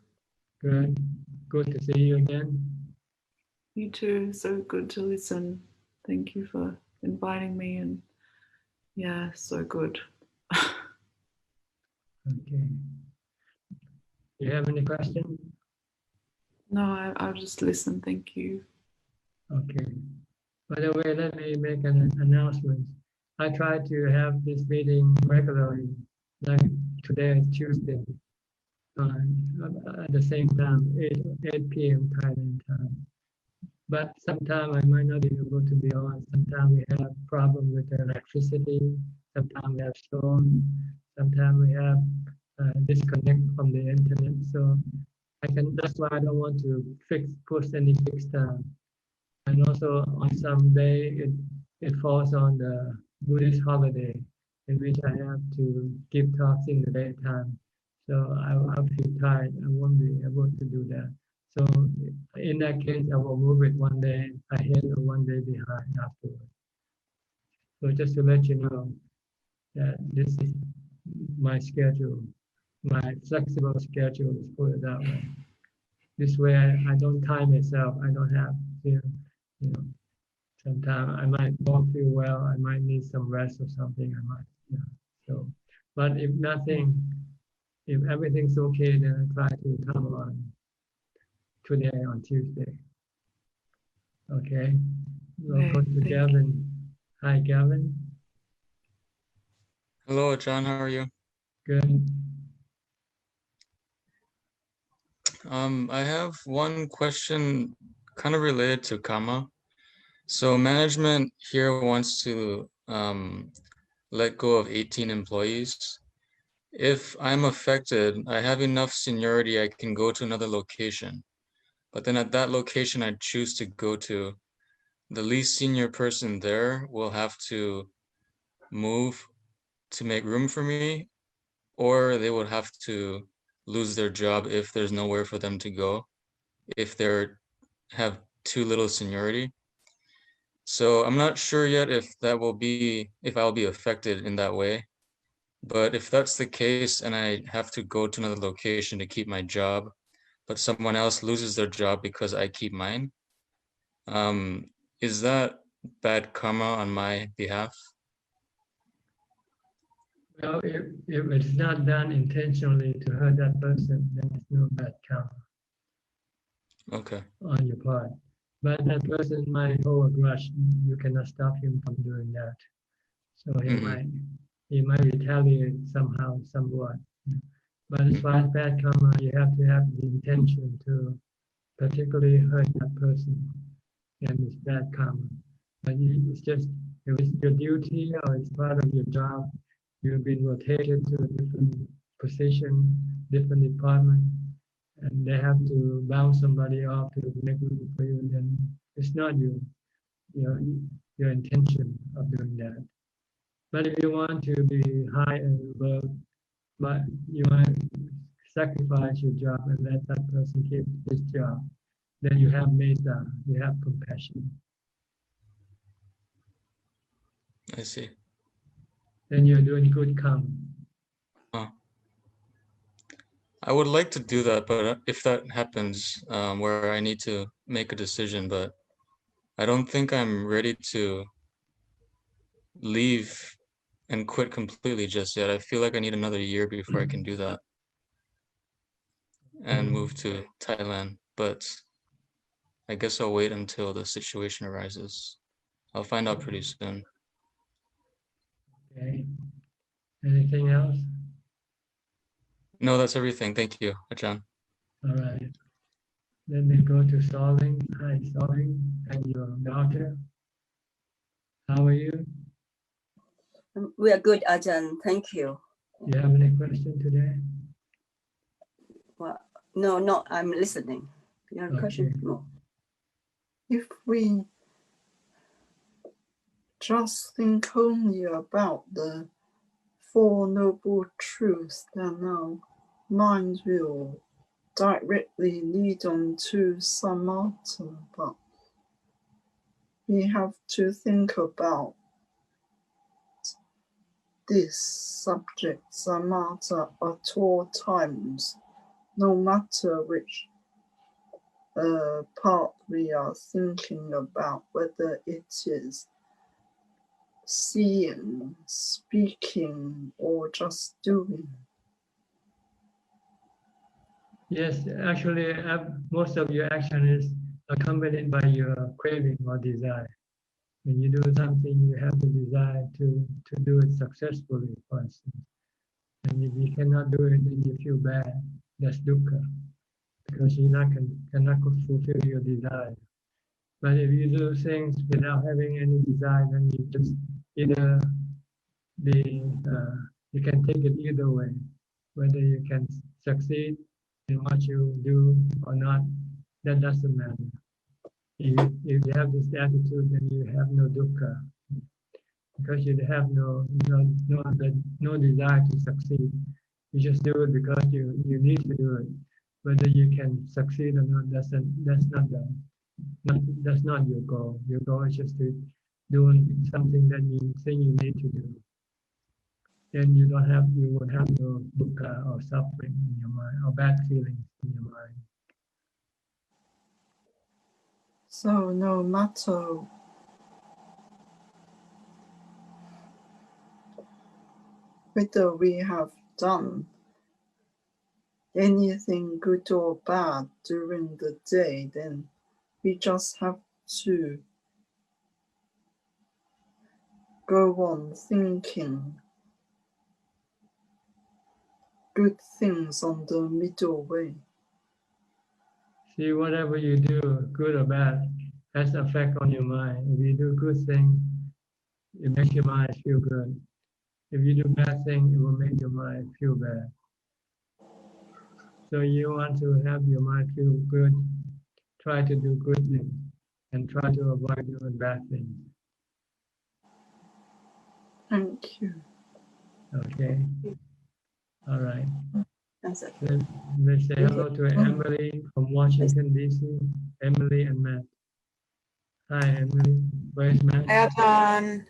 Good. Good to see you again. You too. So good to listen. Thank you for inviting me, and yeah, so good. Okay. Do you have any questions? No, I'll just listen. Thank you. Okay. By the way, let me make an announcement. I try to have this meeting regularly, like today is Tuesday, at the same time, 8 p.m. Thailand time. But sometimes I might not be able to be on. Sometimes we have problem with the electricity. Sometimes we have storm. Sometimes we have disconnect from the internet. So that's why I don't want to push any fixed time. And also on some day it falls on the Buddhist holiday in which I have to give talks in the daytime. So I'll feel tired. I won't be able to do that. So in that case, I will move it one day ahead or one day behind afterwards. So just to let you know that this is my schedule, my flexible schedule, let's put it that way. This way I don't time myself. I don't have to, you know, sometimes I might not feel well. I might need some rest or something. I might, so, but if everything's okay, then I try to come on today on Tuesday. Okay. We'll go to Gavin. Hi, Gavin. Hello, John. How are you? Good. I have one question kind of related to karma. So management here wants to let go of 18 employees. If I'm affected, I have enough seniority, I can go to another location. But then at that location I choose to go to, the least senior person there will have to move to make room for me, or they would have to lose their job if there's nowhere for them to go, if they're have too little seniority. So I'm not sure yet if I'll be affected in that way. But if that's the case and I have to go to another location to keep my job, but someone else loses their job because I keep mine, is that bad karma on my behalf? Well, if it's not done intentionally to hurt that person, then it's no bad karma. Okay. On your part. But that person might hold a grudge. You cannot stop him from doing that. So he might retaliate somehow, somewhat. But as far as bad karma, you have to have the intention to particularly hurt that person, and it's bad karma. But it's just, if it's your duty or it's part of your job, you've been rotated to a different position, different department, and they have to bounce somebody off to make room for you, then it's not your intention of doing that. But if you want to be high and above, but you want to sacrifice your job and let that person keep his job, then you have metta, you have compassion. I see. Then you're doing good karma. I would like to do that, but if that happens where I need to make a decision, but I don't think I'm ready to leave and quit completely just yet. I feel like I need another year before I can do that and move to Thailand, but I guess I'll wait until the situation arises. I'll find out pretty soon. Okay. Anything else? No, that's everything. Thank you, Ajahn. All right. Then we go to Soling. Hi, Soling, and your daughter. How are you? We are good, Ajahn. Thank you. Do you have any question today? Well, no, I'm listening. You have a question? No. If we just think only about the Four Noble Truths, then our mind will directly lead on to samatha, but we have to think about this subject, samatha, at all times, no matter which part we are thinking about, whether it is seeing, speaking, or just doing. Yes, actually, most of your action is accompanied by your craving or desire. When you do something, you have the desire to do it successfully, for instance. And if you cannot do it, then you feel bad. That's dukkha, because you cannot fulfill your desire. But if you do things without having any desire, then you just either you can take it either way, whether you can succeed in what you do or not, that doesn't matter. If you have this attitude, then you have no dukkha, because you have no desire to succeed. You just do it because you need to do it. Whether you can succeed or not, that's not your goal. Your goal is just to doing something that you think you need to do. Then you won't have no dukkha or suffering in your mind or bad feelings in your mind. So no matter whether we have done anything good or bad during the day, then we just have to go on thinking good things on the middle way. See, whatever you do, good or bad, has an effect on your mind. If you do good thing, it makes your mind feel good. If you do bad thing, it will make your mind feel bad. So you want to have your mind feel good, try to do good things and try to avoid doing bad things. Thank you. Okay. All right. That's it. Let's say hello to Emily from Washington, D.C. Emily and Matt. Hi, Emily. Where's Matt? Hi, Ajahn.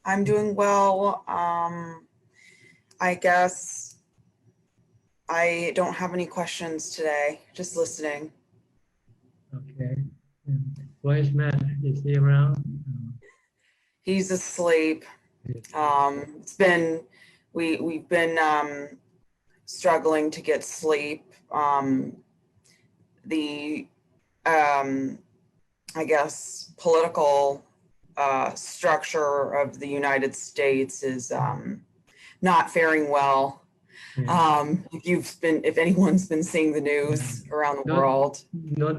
I'm doing well. I guess I don't have any questions today, just listening. Okay. Where's Matt? Is he around? He's asleep. It's been, we've been struggling to get sleep. I guess political structure of the United States is not faring well. Yeah. If anyone's been seeing the news around the world,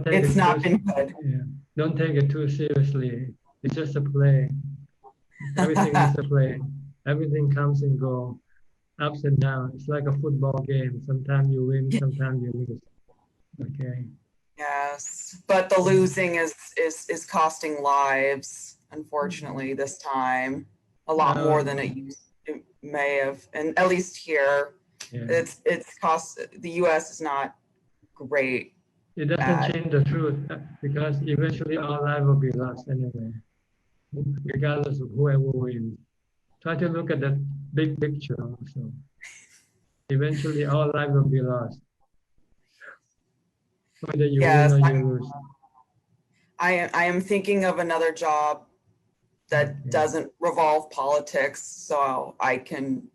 it's not been good. Yeah. Don't take it too seriously. It's just a play. Everything is a play. Everything comes and goes, ups and downs. It's like a football game. Sometimes you win, sometimes you lose. Okay. Yes, but the losing is costing lives, unfortunately, this time. A lot more than it may have, and at least here, yeah. it's cost. The U.S. is not great. It doesn't change the truth, because eventually our life will be lost anyway, regardless of whoever wins. Try to look at the big picture also. Eventually our life will be lost, whether you win or you lose. I am thinking of another job that doesn't revolve politics, so I can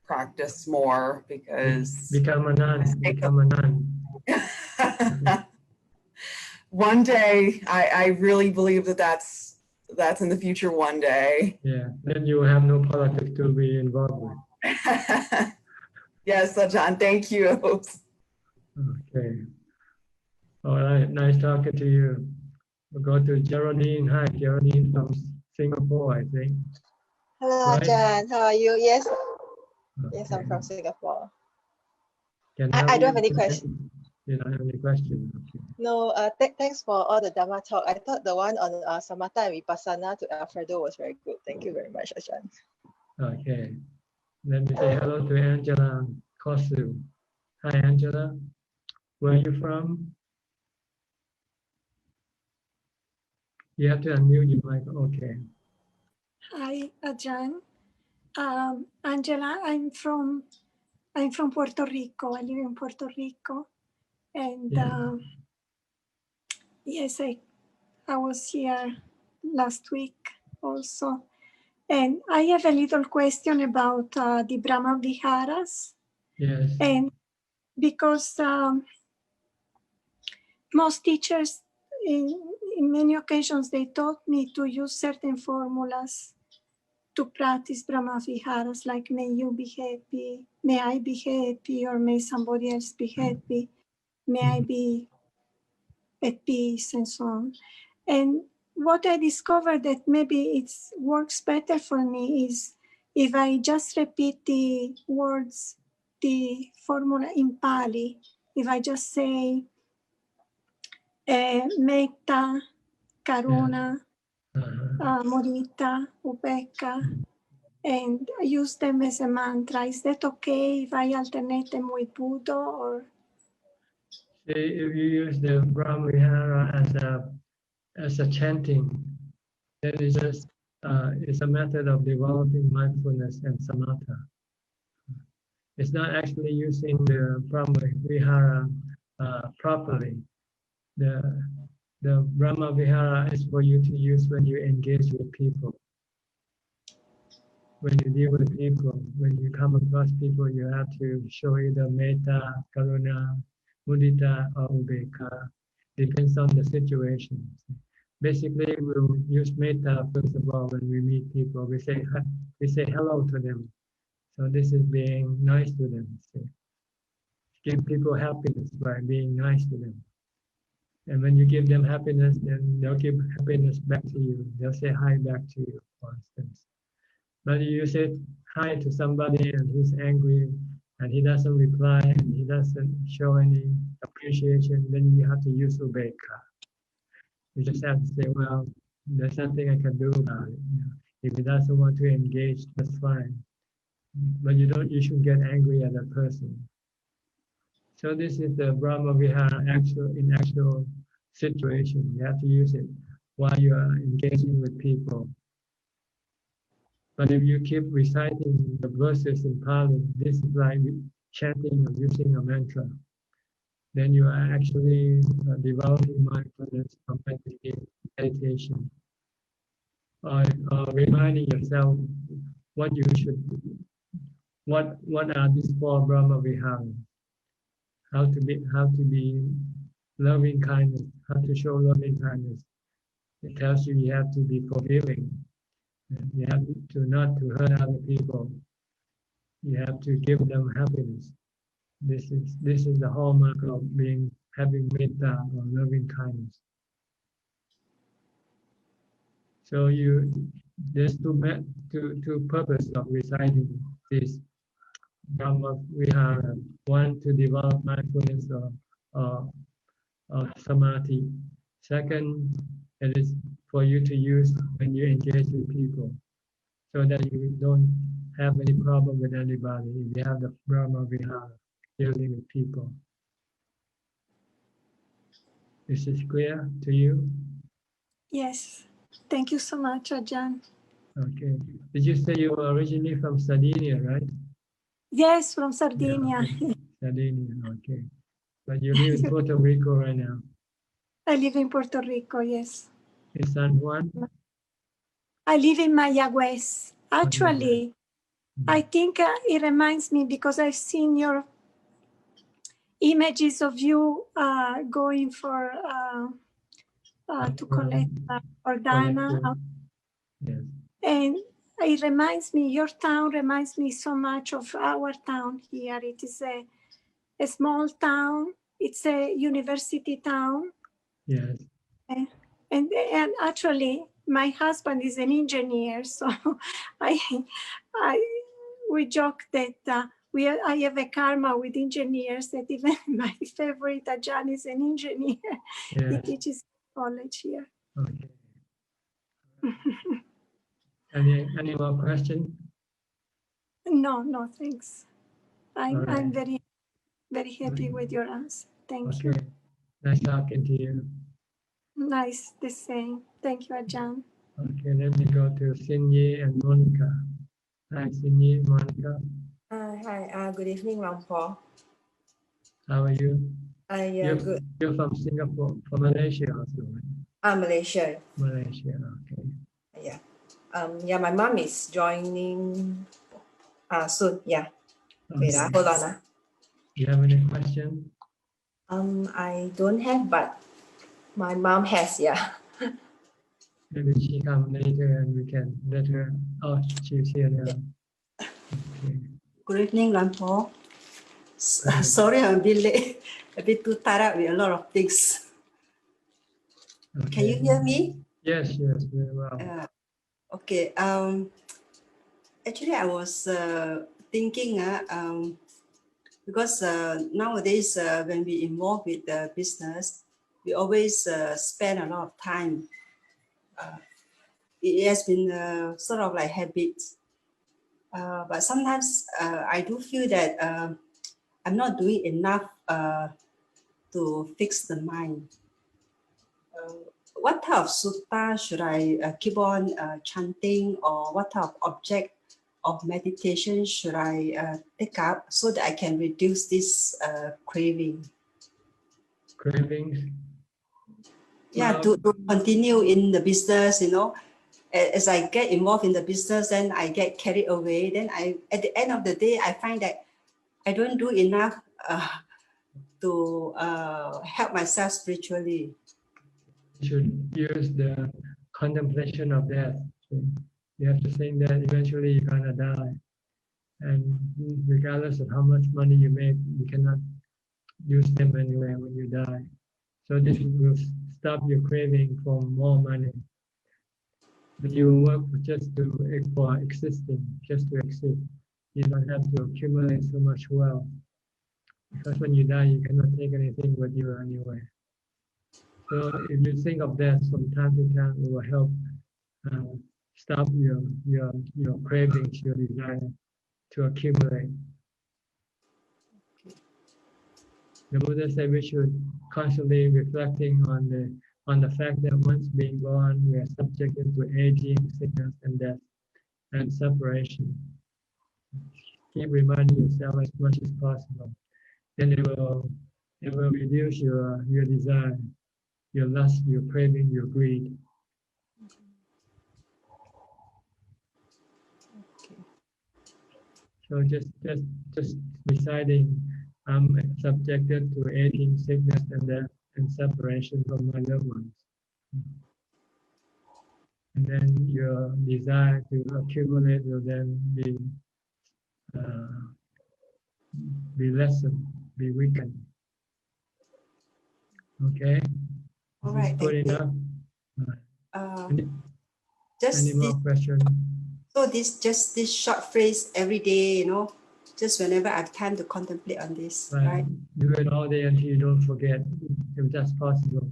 practice more, because become a nun. One day, I really believe that's in the future one day. Yeah, then you will have no politics to be involved with. Yes, Ajahn, thank you. Okay. All right, nice talking to you. We'll go to Geraldine. Hi, Geraldine from Singapore, I think. Hello, Right? Ajahn. How are you? Yes. Yes, I'm Okay. from Singapore. Can I you don't have any questions. You don't have any questions? Okay. No, thanks for all the Dhamma talk. I thought the one on Samatha and Vipassana to Alfredo was very good. Thank you very much, Ajahn. Okay. Let me say hello to Angela Kosu. Hi, Angela. Where are you from? You have to unmute your mic. Okay. Hi, Ajahn. Angela, I'm from Puerto Rico. I live in Puerto Rico, and yes, I was here last week also, and I have a little question about the Brahma Viharas. Yes. And because most teachers, in many occasions, they taught me to use certain formulas to practice Brahma Viharas, like may you be happy, may I be happy, or may somebody else be happy, may I be at peace, and so on. And what I discovered that maybe it works better for me is if I just repeat the words, the formula in Pali, if I just say metta, karuna, mudita, upekka, and use them as a mantra. Is that okay if I alternate them with Buddha? Or If you use the Brahma Vihara as a chanting, that is just it's a method of developing mindfulness and samatha. It's not actually using the Brahma Vihara properly. The Brahma Vihara is for you to use when you engage with people. When you deal with people, when you come across people, you have to show either metta, karuna, mudita, or ubeka. Depends on the situation. Basically, we'll use metta first of all when we meet people. We say hello to them. So this is being nice to them. See? Give people happiness by being nice to them. And when you give them happiness, then they'll give happiness back to you. They'll say hi back to you, for instance. But you say hi to somebody and he's angry and he doesn't reply and he doesn't show any appreciation, then you have to use ubeka. You just have to say, well, there's nothing I can do about it. You know, if he doesn't want to engage, that's fine. But you shouldn't get angry at that person. So this is the Brahma Vihara in actual situation. You have to use it while you are engaging with people. But if you keep reciting the verses in Pali, this is like chanting or using a mantra. Then you are actually developing mindfulness from meditation. Or reminding yourself what you should do. What are these four Brahma Viharas? How to be loving kindness, how to show loving kindness. It tells you have to be forgiving. You have to not to hurt other people. You have to give them happiness. This is the hallmark of having metta or loving kindness. So there's two purposes of reciting this Dhamma Vihara. One, to develop mindfulness or samadhi. Second, it is for you to use when you engage with people, so that you don't have any problem with anybody if you have the Brahma Vihara dealing with people. Is this clear to you? yes, thank you so much, Ajahn. Okay. Did you say you were originally from Sardinia, right? Yes, from Sardinia. Yeah, Sardinia, okay. But you live in Puerto Rico right now. I live in Puerto Rico, yes. In San Juan? I live in Mayagüez. Actually, I think it reminds me because I've seen your images of you going for to collect Ordana. Yes. And it reminds me, your town reminds me so much of our town here. It is a small town it's a university town. Yes. And actually, my husband is an engineer, so we joke that I have a karma with engineers, that even my favorite Ajahn is an engineer. Yes. He teaches college here. Okay. Any more questions? No, thanks. I'm Right. very, very happy with your answer. Thank you. Okay. Nice talking to you. Nice, the same. Thank you, Ajahn. Okay, let me go to Sinyi and Monica. Hi, Sinyi, Monica. Hi, good evening, Rampo. How are you? Good. You're from Singapore, from Malaysia also, right? Malaysia. Malaysia, okay. Yeah, my mom is joining soon. Yeah. Wait, Okay. hold on. You have any question? I don't have, but my mom has. Yeah. Maybe she come later and we can let her. Oh, she's here now. Okay. Good evening, Rampo. Sorry, I'm a bit late. A bit too tied up with a lot of things. Okay. Can you hear me? Yes, very well. Okay. Actually, I was thinking, because nowadays when we involve with the business, we always spend a lot of time. It has been sort of like habit. But sometimes I do feel that I'm not doing enough to fix the mind. What type of sutta should I keep on chanting, or what type of object of meditation should I take up so that I can reduce this craving? Cravings? Yeah, to continue in the business, you know. As I get involved in the business, then I get carried away. Then at the end of the day, I find that I don't do enough to help myself spiritually. You should use the contemplation of death. You have to think that eventually you're gonna die, and regardless of how much money you make, you cannot use them anyway when you die. So this will stop your craving for more money. But you work for existing, just to exist. You don't have to accumulate so much wealth, because when you die, you cannot take anything with you anyway. So if you think of that from time to time, it will help stop your cravings, your desire to accumulate. The Buddha said we should constantly reflecting on the fact that once being born, we are subjected to aging, sickness, and death, and separation. Keep reminding yourself as much as possible. Then it will reduce your desire, your lust, your craving, your greed. So just deciding I'm subjected to aging, sickness, and death, and separation from my loved ones. And then your desire to accumulate will then be lessened, be weakened. Okay? All right, good enough? Any more questions? So this short phrase every day, you know, just whenever I have time to contemplate on this, right? Do it all day until you don't forget, if that's possible.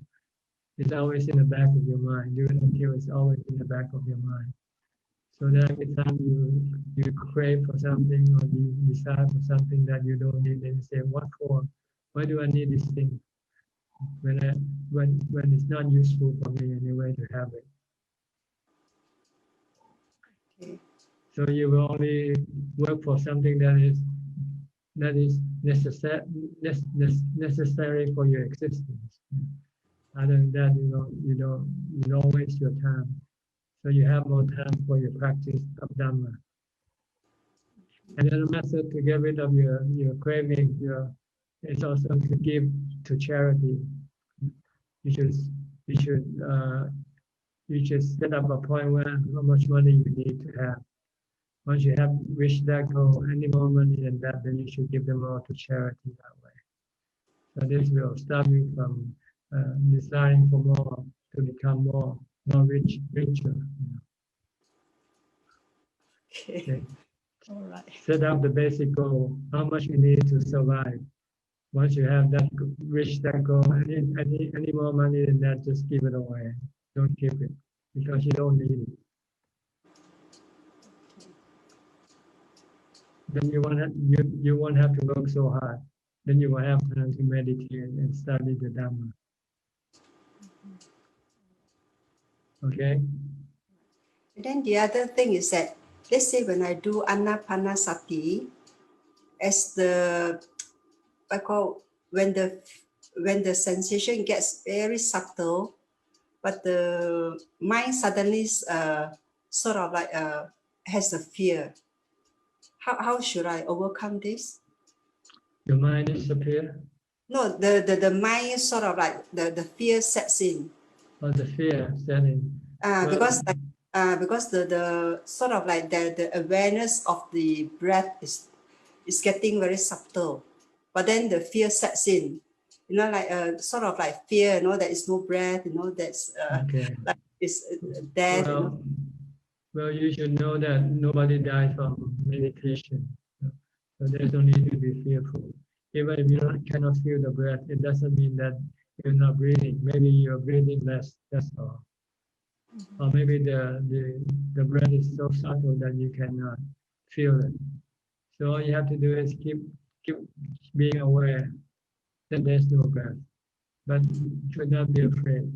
It's always in the back of your mind. Do it until it's always in the back of your mind. So that every time you crave for something, or you desire for something that you don't need, then you say, what for? Why do I need this thing? When it's not useful for me anyway to have it. Okay. So you will only work for something that is necessary for your existence. Other than that, you don't waste your time. So you have more time for your practice of Dhamma. And then a method to get rid of your craving is also to give to charity. You should set up a point where how much money you need to have. Once you have reached that goal, any more money than that, then you should give them all to charity that way. So this will stop you from desiring for more, to become more richer. Okay. All right. Set up the basic goal, how much you need to survive. Once you have that, reach that goal, any more money than that, just give it away. Don't keep it, because you don't need it. Then you won't have to work so hard. Then you will have time to meditate and study the Dhamma. Okay? And then the other thing is that, let's say when I do Anapanasati, as the, I call, when the sensation gets very subtle, but the mind suddenly sort of like has a fear. How should I overcome this? Your mind disappear? No, the mind sort of like the fear sets in. Oh, the fear setting. Because the sort of like the awareness of the breath is getting very subtle, but then the fear sets in. You know, like sort of like fear. You know, there is no breath. You know, that's okay. Like it's dead. Well, you know? Well, you should know that nobody dies from meditation. So there's no need to be fearful. Even if you cannot feel the breath, it doesn't mean that you're not breathing. Maybe you're breathing less, that's all. Or maybe the breath is so subtle that you cannot feel it. So all you have to do is keep being aware that there's no breath. But should not be afraid.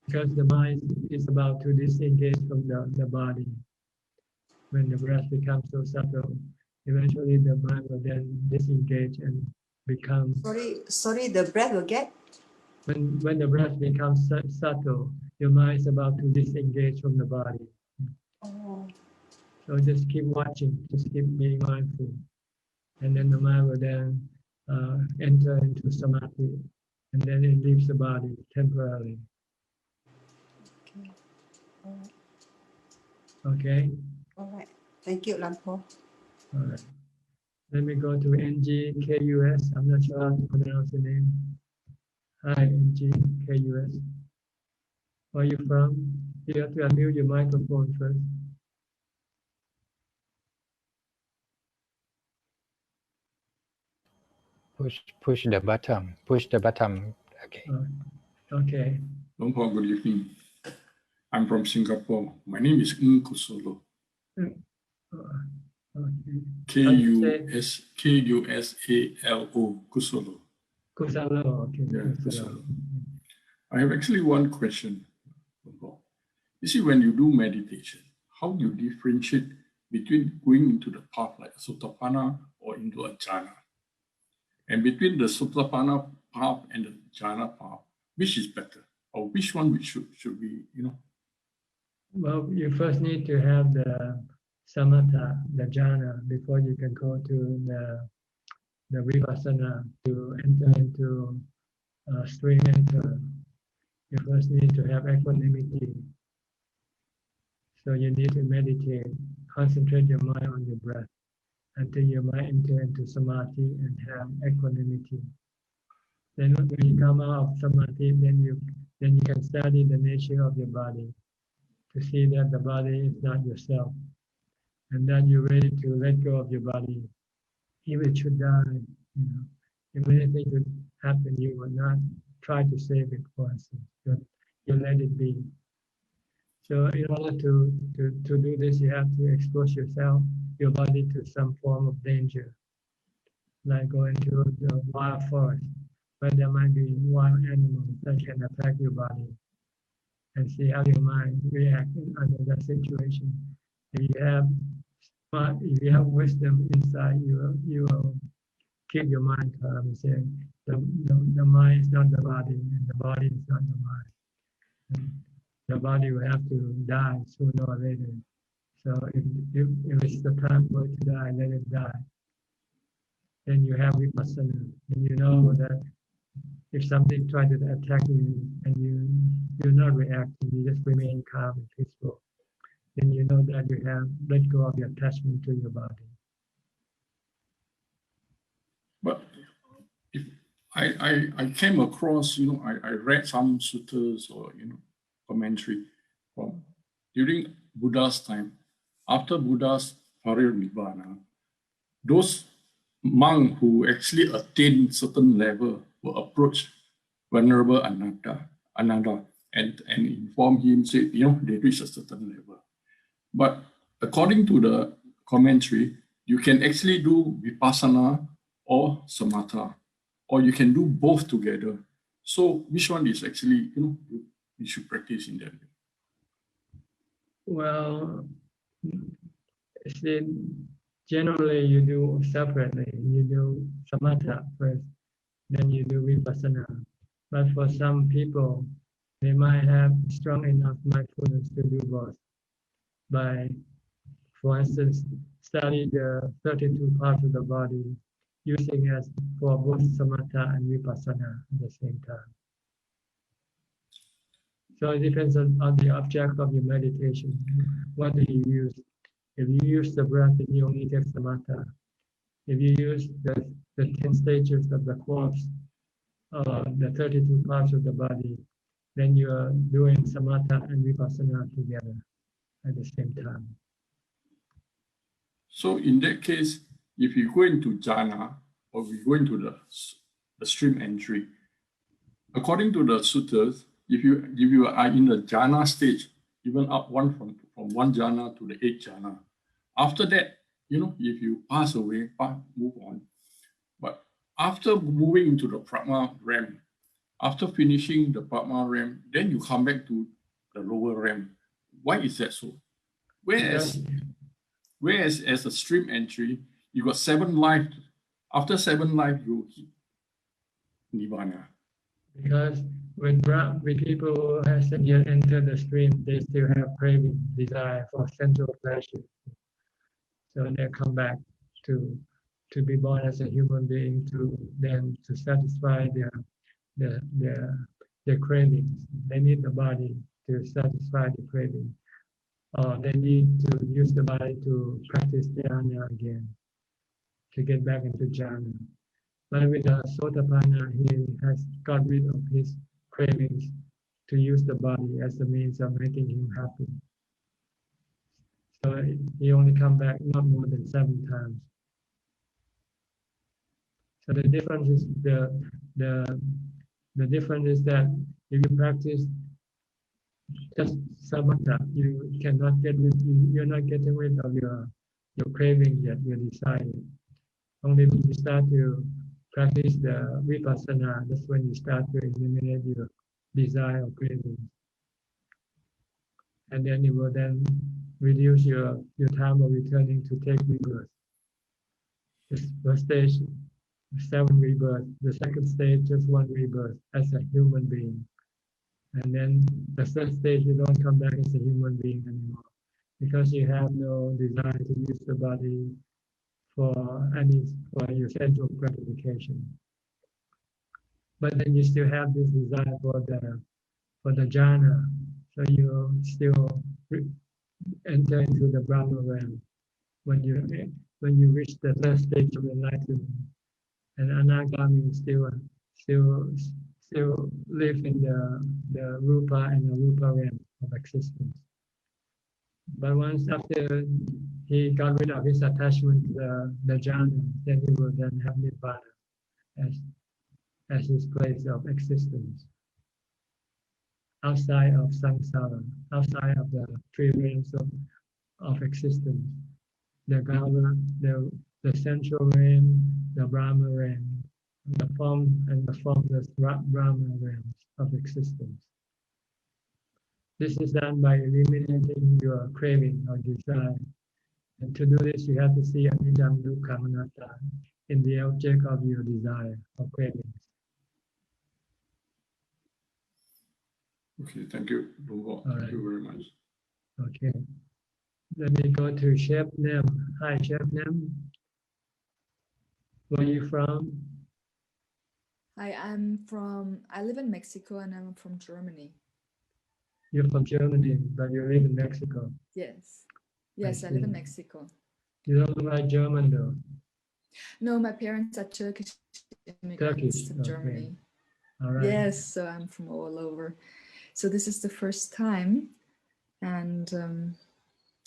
Because the mind is about to disengage from the body. When the breath becomes so subtle, eventually the mind will then disengage and become... Sorry, the breath will get? When the breath becomes subtle, your mind is about to disengage from the body. Oh. So just keep watching, just keep being mindful. And then the mind will then enter into samadhi, and then it leaves the body temporarily. Okay. All right. Okay? All right. Thank you, Lampo. All right. Let me go to NGKUS. I'm not sure how to pronounce the name. Hi, NGKUS. Where are you from? You have to unmute your microphone first. Push the button. Push the button. Okay. Okay. Longpo, good evening. I'm from Singapore. My name is Ng Kusolo. Kusalo. Kusalo, okay. Yeah, Kusalo. I have actually one question. You see, when you do meditation, how do you differentiate between going into the path like Sotapanna or into a jhana? And between the Sotapanna path and the jhana path, which is better? Or which one should we, Well, you first need to have the samatha, the jhana, before you can go to the vipassana to enter into stream enter. You first need to have equanimity. So you need to meditate, concentrate your mind on your breath until your mind enter into samadhi and have equanimity. Then when you come out of samadhi, then you can study the nature of your body to see that the body is not yourself, and that you're ready to let go of your body. If it should die, if anything could happen, you will not try to save it for instance. You let it be. So in order to do this, you have to expose your body to some form of danger, like going to the wild forest, where there might be wild animals that can attack your body, and see how your mind reacts under that situation. If you have wisdom inside, you will keep your mind calm and say, the mind is not the body, and the body is not the mind. And the body will have to die sooner or later. So if it's the time for it to die, let it die. Then you have vipassana, and you know that if something tries to attack you and you're not reacting, you just remain calm and peaceful, then you know that you have let go of your attachment to your body. But I came across, I read some suttas or, commentary from during Buddha's time. After Buddha's parinirvana, those monks who actually attained certain level will approach Venerable Ananda and inform him, say, they reach a certain level. But according to the commentary, you can actually do vipassana or samatha, or you can do both together. So which one is actually, you should practice in that? Well, see, generally you do separately. You do samatha first, then you do vipassana. But for some people, they might have strong enough mindfulness to do both. By, for instance, study the 32 parts of the body, using as for both samatha and vipassana at the same time. So it depends on the object of your meditation. What do you use? If you use the breath, then you only take samatha. If you use the 10 stages of the course, the 32 parts of the body, then you are doing samatha and vipassana together at the same time. So in that case, if you go into jhana, or we go into the stream entry, according to the suttas, if you are in the jhana stage, even up from one jhana to the 8th jhana, after that, if you pass away, move on. But after moving into the prajna realm, after finishing the prajna realm, then you come back to the lower realm. Why is that so? Whereas as a stream entry, you got 7 lives. After 7 lives, you hit nirvana. Because with people who hasn't yet entered the stream, they still have craving, desire for sensual pleasure. So they come back to be born as a human being to satisfy their cravings. They need the body to satisfy the craving. Or they need to use the body to practice dhyana again, to get back into jhana. But with the Sotapanna, he has got rid of his cravings to use the body as a means of making him happy. So he only come back not more than 7 times. So the difference is the difference is that if you practice just samatha, you cannot get rid. You're not getting rid of your craving yet, your desire. Only when you start to practice the vipassana, that's when you start to eliminate your desire or cravings. And then it will then reduce your time of returning to take rebirth. The first stage, 7 rebirths. The second stage, just 1 rebirth as a human being. And then the third stage, you don't come back as a human being anymore because you have no desire to use the body for your sensual gratification. But then you still have this desire for the jhana, so you still enter into the Brahma realm when you reach the third stage of enlightenment, and anagami still live in the rupa and arupa realm of existence. But once after he got rid of his attachment to the jhana, then he will then have nibbana as his place of existence, outside of samsara, outside of the 3 realms of existence, the Gama, the central realm, the Brahma realm, the form and the formless Brahma realms of existence. This is done by eliminating your craving or desire. And to do this, you have to see anicca, dukkha, anatta in the object of your desire or cravings. Okay, thank you, Dongo. Thank you very much. Okay. Let me go to Chef Nem. Hi, Chef Nem. Where are you from? Hi, I live in Mexico and I'm from Germany. You're from Germany, but you live in Mexico. Yes. Yes, I live in Mexico. You don't look like German though. No, my parents are Turkish immigrants to Germany. All right. Yes, so I'm from all over. So this is the first time, and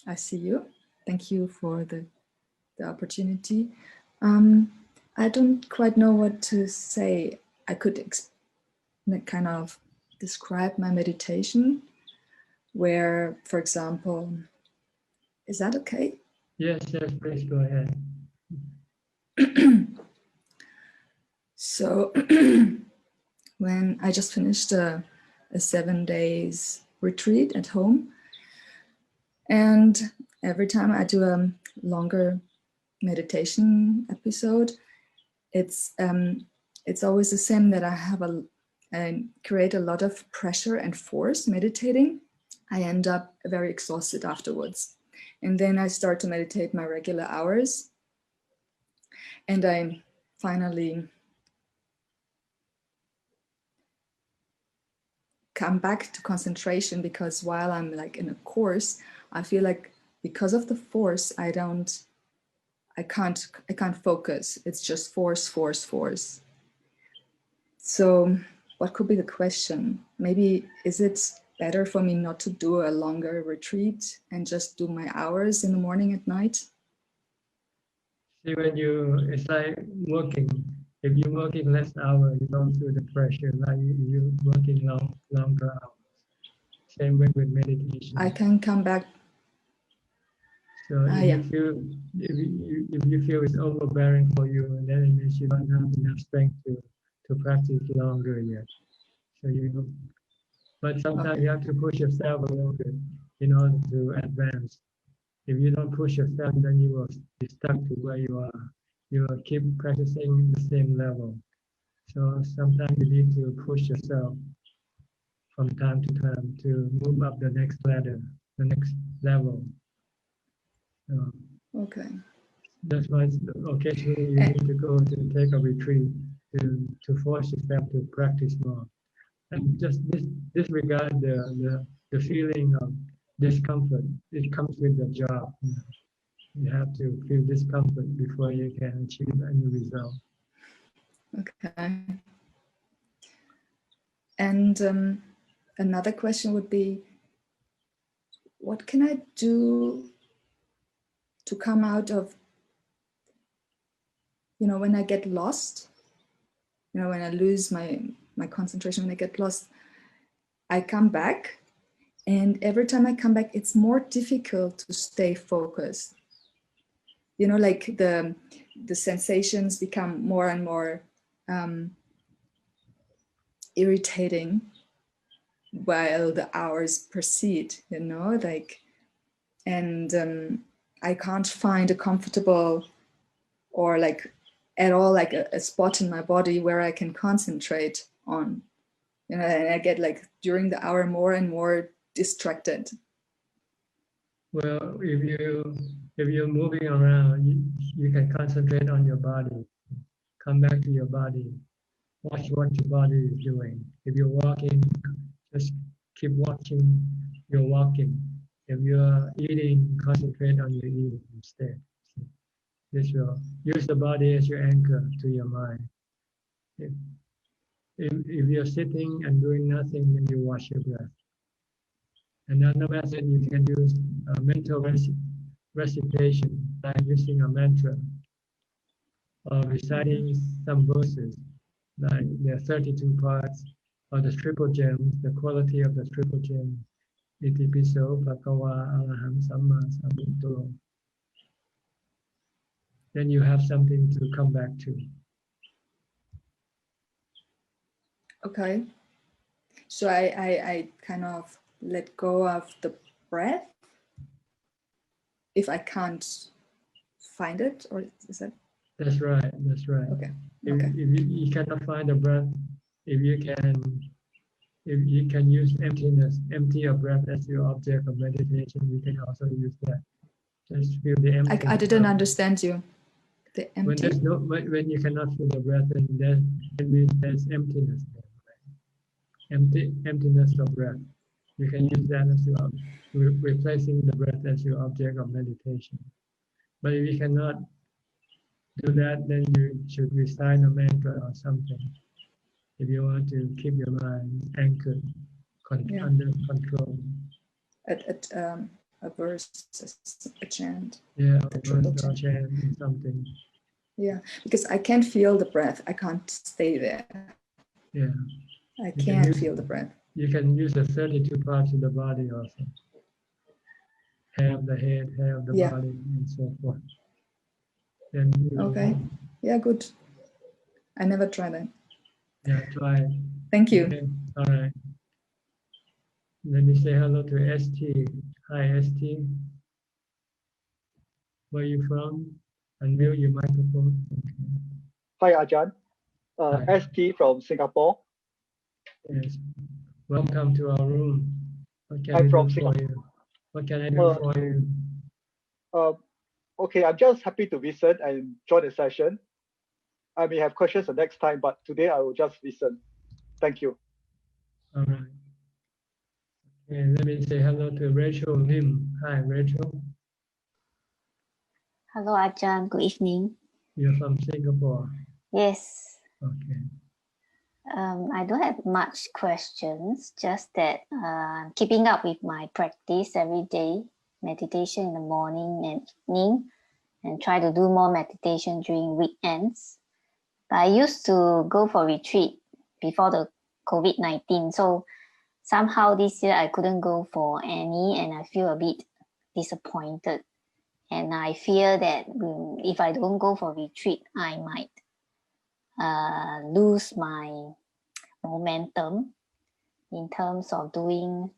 I see you. Thank you for the opportunity. I don't quite know what to say. I could kind of describe my meditation, where, for example, is that okay? Yes, please go ahead. So when I just finished a 7 days retreat at home, and every time I do a longer meditation episode, it's always the same, that I create a lot of pressure and force meditating. I end up very exhausted afterwards. And then I start to meditate my regular hours. And I finally come back to concentration, because while I'm like in a course, I feel like because of the force, I can't focus. It's just force. So what could be the question? Maybe, is it better for me not to do a longer retreat and just do my hours in the morning at night? See, it's like working. If you're working less hours, you don't feel the pressure. Like you're working longer hours. Same way with meditation. I can come back. So if you feel it's overbearing for you, then it means you don't have enough strength to practice longer yet. So but sometimes you have to push yourself a little bit in order to advance. If you don't push yourself, then you will be stuck to where you are. You will keep practicing the same level. So sometimes you need to push yourself from time to time to move up the next ladder, the next level. So okay. That's why occasionally you need to go to take a retreat to force yourself to practice more. And just disregard the feeling of discomfort. It comes with the job. You have to feel discomfort before you can achieve any result. Okay. And another question would be, what can I do to come out of, when I get lost, when I lose my concentration, when I get lost, I come back. And every time I come back, it's more difficult to stay focused. Like the sensations become more and more irritating while the hours proceed, and I can't find a comfortable or at all a spot in my body where I can concentrate on, and I get during the hour more and more distracted. Well, if you're moving around, you can concentrate on your body. Come back to your body. Watch what your body is doing. If you're walking, just keep watching your walking. If you're eating, concentrate on your eating instead. This will use the body as your anchor to your mind. If you're sitting and doing nothing, then you watch your breath. Another method, you can use mental recitation by using a mantra or reciting some verses, like there are 32 parts of the triple gems, the quality of the triple gem. Iti piso bhagava araham samma sambuddho. Then you have something to come back to. Okay. So I kind of let go of the breath if I can't find it, or is that? That's right. That's right. Okay. If you cannot find the breath, if you can use empty your breath as your object of meditation, you can also use that. Just feel the empty. I didn't understand you. The empty. When you cannot feel the breath, then it means there's emptiness there. Right? Emptiness of breath. You can use that as your replacing the breath as your object of meditation. But if you cannot do that, then you should recite a mantra or something. If you want to keep your mind anchored, Yeah. under control. A verse, a chant. Yeah, a or triple verse or chant. chant, something. Yeah, because I can't feel the breath. I can't stay there. Yeah. I You can't use, feel the breath. You can use the 32 parts of the body also. Have the head, have the Yeah. body, and so forth. Then Okay. Yeah, good. I never tried that. Yeah, try it. Thank you. Okay. All right. Let me say hello to ST. Hi, ST. Where are you from? Unmute your microphone. Okay. Hi, Ajahn. Hi. ST from Singapore. Yes. Welcome to our room. What can I'm we from do for Singapore. you? What can I do for you? Okay, I'm just happy to listen and join the session. I may have questions the next time, but today I will just listen. Thank you. All right. Okay, let me say hello to Rachel Lim. Hi, Rachel. Hello, Ajahn. Good evening. You're from Singapore. Yes. Okay. I don't have much questions, just that keeping up with my practice every day, meditation in the morning and evening, and try to do more meditation during weekends. But I used to go for retreat before the COVID-19, so somehow this year I couldn't go for any, and I feel a bit disappointed. And I fear that if I don't go for retreat, I might lose my momentum in terms of doing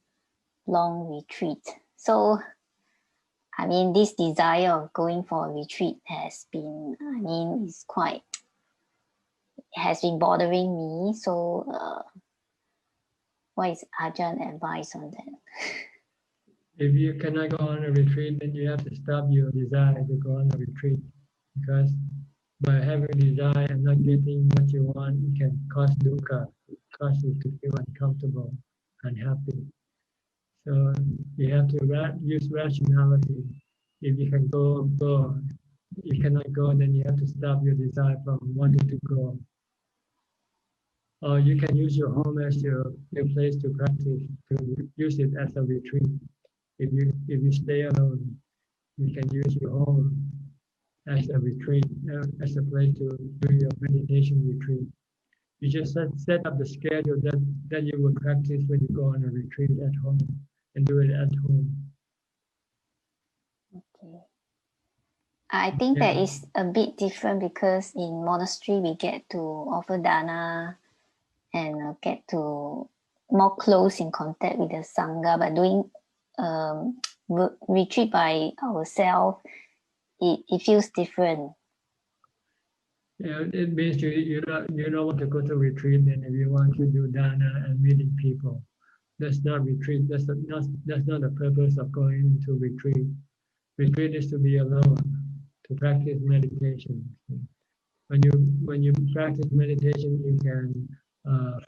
long retreat. So, I mean, this desire of going for a retreat has been, has been bothering me. So, what is Ajahn advice on that? If you cannot go on a retreat, then you have to stop your desire to go on a retreat, because by having desire and not getting what you want, it can cause dukkha, cause you to feel uncomfortable, unhappy. So you have to use rationality. If you can go, go. If you cannot go, then you have to stop your desire from wanting to go. Or you can use your home as your place to practice, to use it as a retreat. If you stay alone, you can use your home as a retreat, as a place to do your meditation retreat. You just set up the schedule that you will practice when you go on a retreat at home, and do it at home. Okay. I think that is a bit different, because in monastery we get to offer dana and get to more close in contact with the sangha. But doing retreat by ourselves, it feels different. Yeah, it means you don't want to go to retreat, and if you want to do dana and meeting people, that's not retreat. That's not the purpose of going into retreat. Retreat is to be alone, to practice meditation. When you practice meditation, you can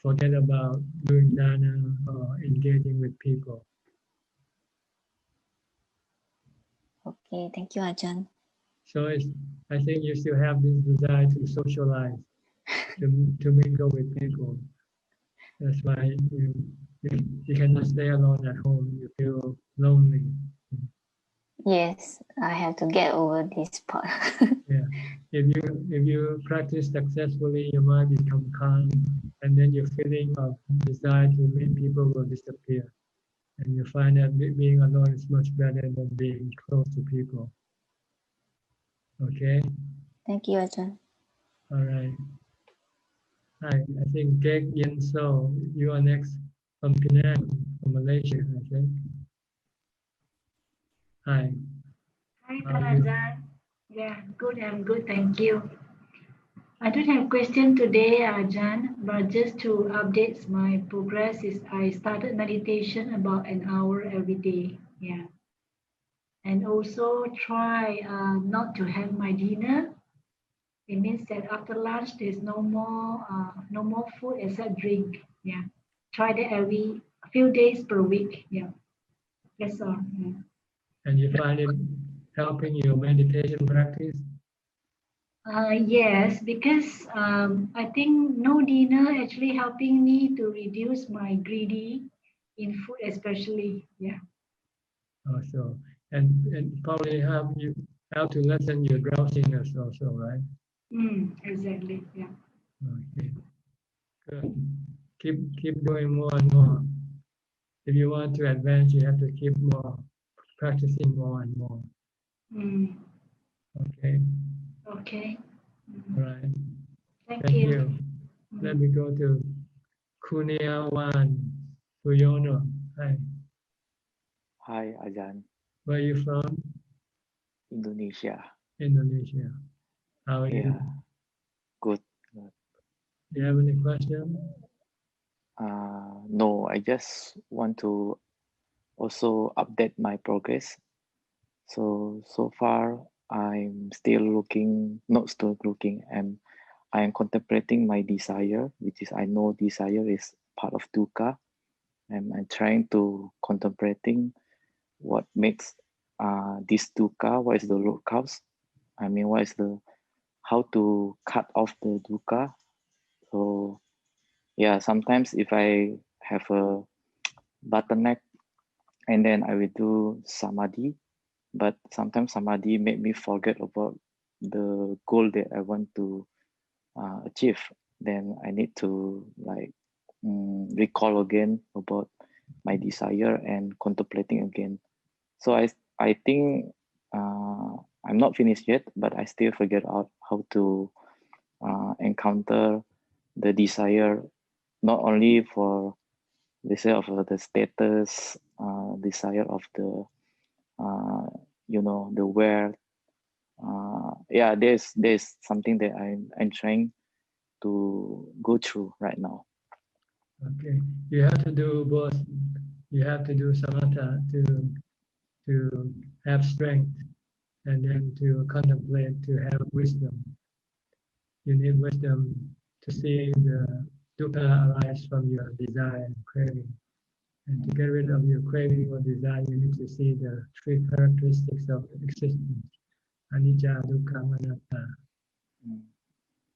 forget about doing dana or engaging with people. Okay, thank you, Ajahn. So I think you still have this desire to socialize, to mingle with people. That's why you cannot stay alone at home. You feel lonely. Yes, I have to get over this part. Yeah, if you practice successfully, your mind become calm, and then your feeling of desire to meet people will disappear, and you find that being alone is much better than being close to people. Okay. Thank you, Ajahn. All right. Hi, I think Gek Yen So, you are next from Penang, from Malaysia, I think. Hi. Hi, How are you? Ajahn. Yeah, good. I'm good. Thank you. I don't have question today, Ajahn, but just to update my progress is I started meditation about an hour every day. Yeah. And also try not to have my dinner. It means that after lunch there's no more food except drink. Yeah. Try that every few days per week. Yeah. That's all. Yeah. And you find it helping your meditation practice? Yes, because I think no dinner actually helping me to reduce my greedy in food, especially. Yeah. Also, and probably help you how to lessen your drowsiness also, right? Exactly. Yeah. Okay. Good. Keep doing more and more. If you want to advance, you have to keep more practicing more and more. Okay. Okay. All right. Thank you. Let me go to Kuniawan Suyono. Hi. Hi, Ajahn. Where are you from? Indonesia. Indonesia. How are you? Yeah, good. Do you have any question? No, I just want to also update my progress. So far, I'm still looking, not still looking, I am contemplating my desire, which is I know desire is part of dukkha. And I'm trying to contemplating what makes this dukkha, what is the root cause? I mean, what is the, how to cut off the dukkha. So yeah, sometimes if I have a bottleneck and then I will do samadhi, but sometimes samadhi make me forget about the goal that I want to achieve. Then I need to like recall again about my desire and contemplating again. So I think I'm not finished yet, but I still figured out how to encounter the desire, not only for desire of the status, desire of the the wealth. Yeah, there's something that I'm trying to go through right now. Okay. You have to do both. You have to do samatha to have strength, and then to contemplate, to have wisdom. You need wisdom to see the dukkha arise from your desire and craving. And to get rid of your craving or desire, you need to see the three characteristics of existence: anicca, dukkha, anatta.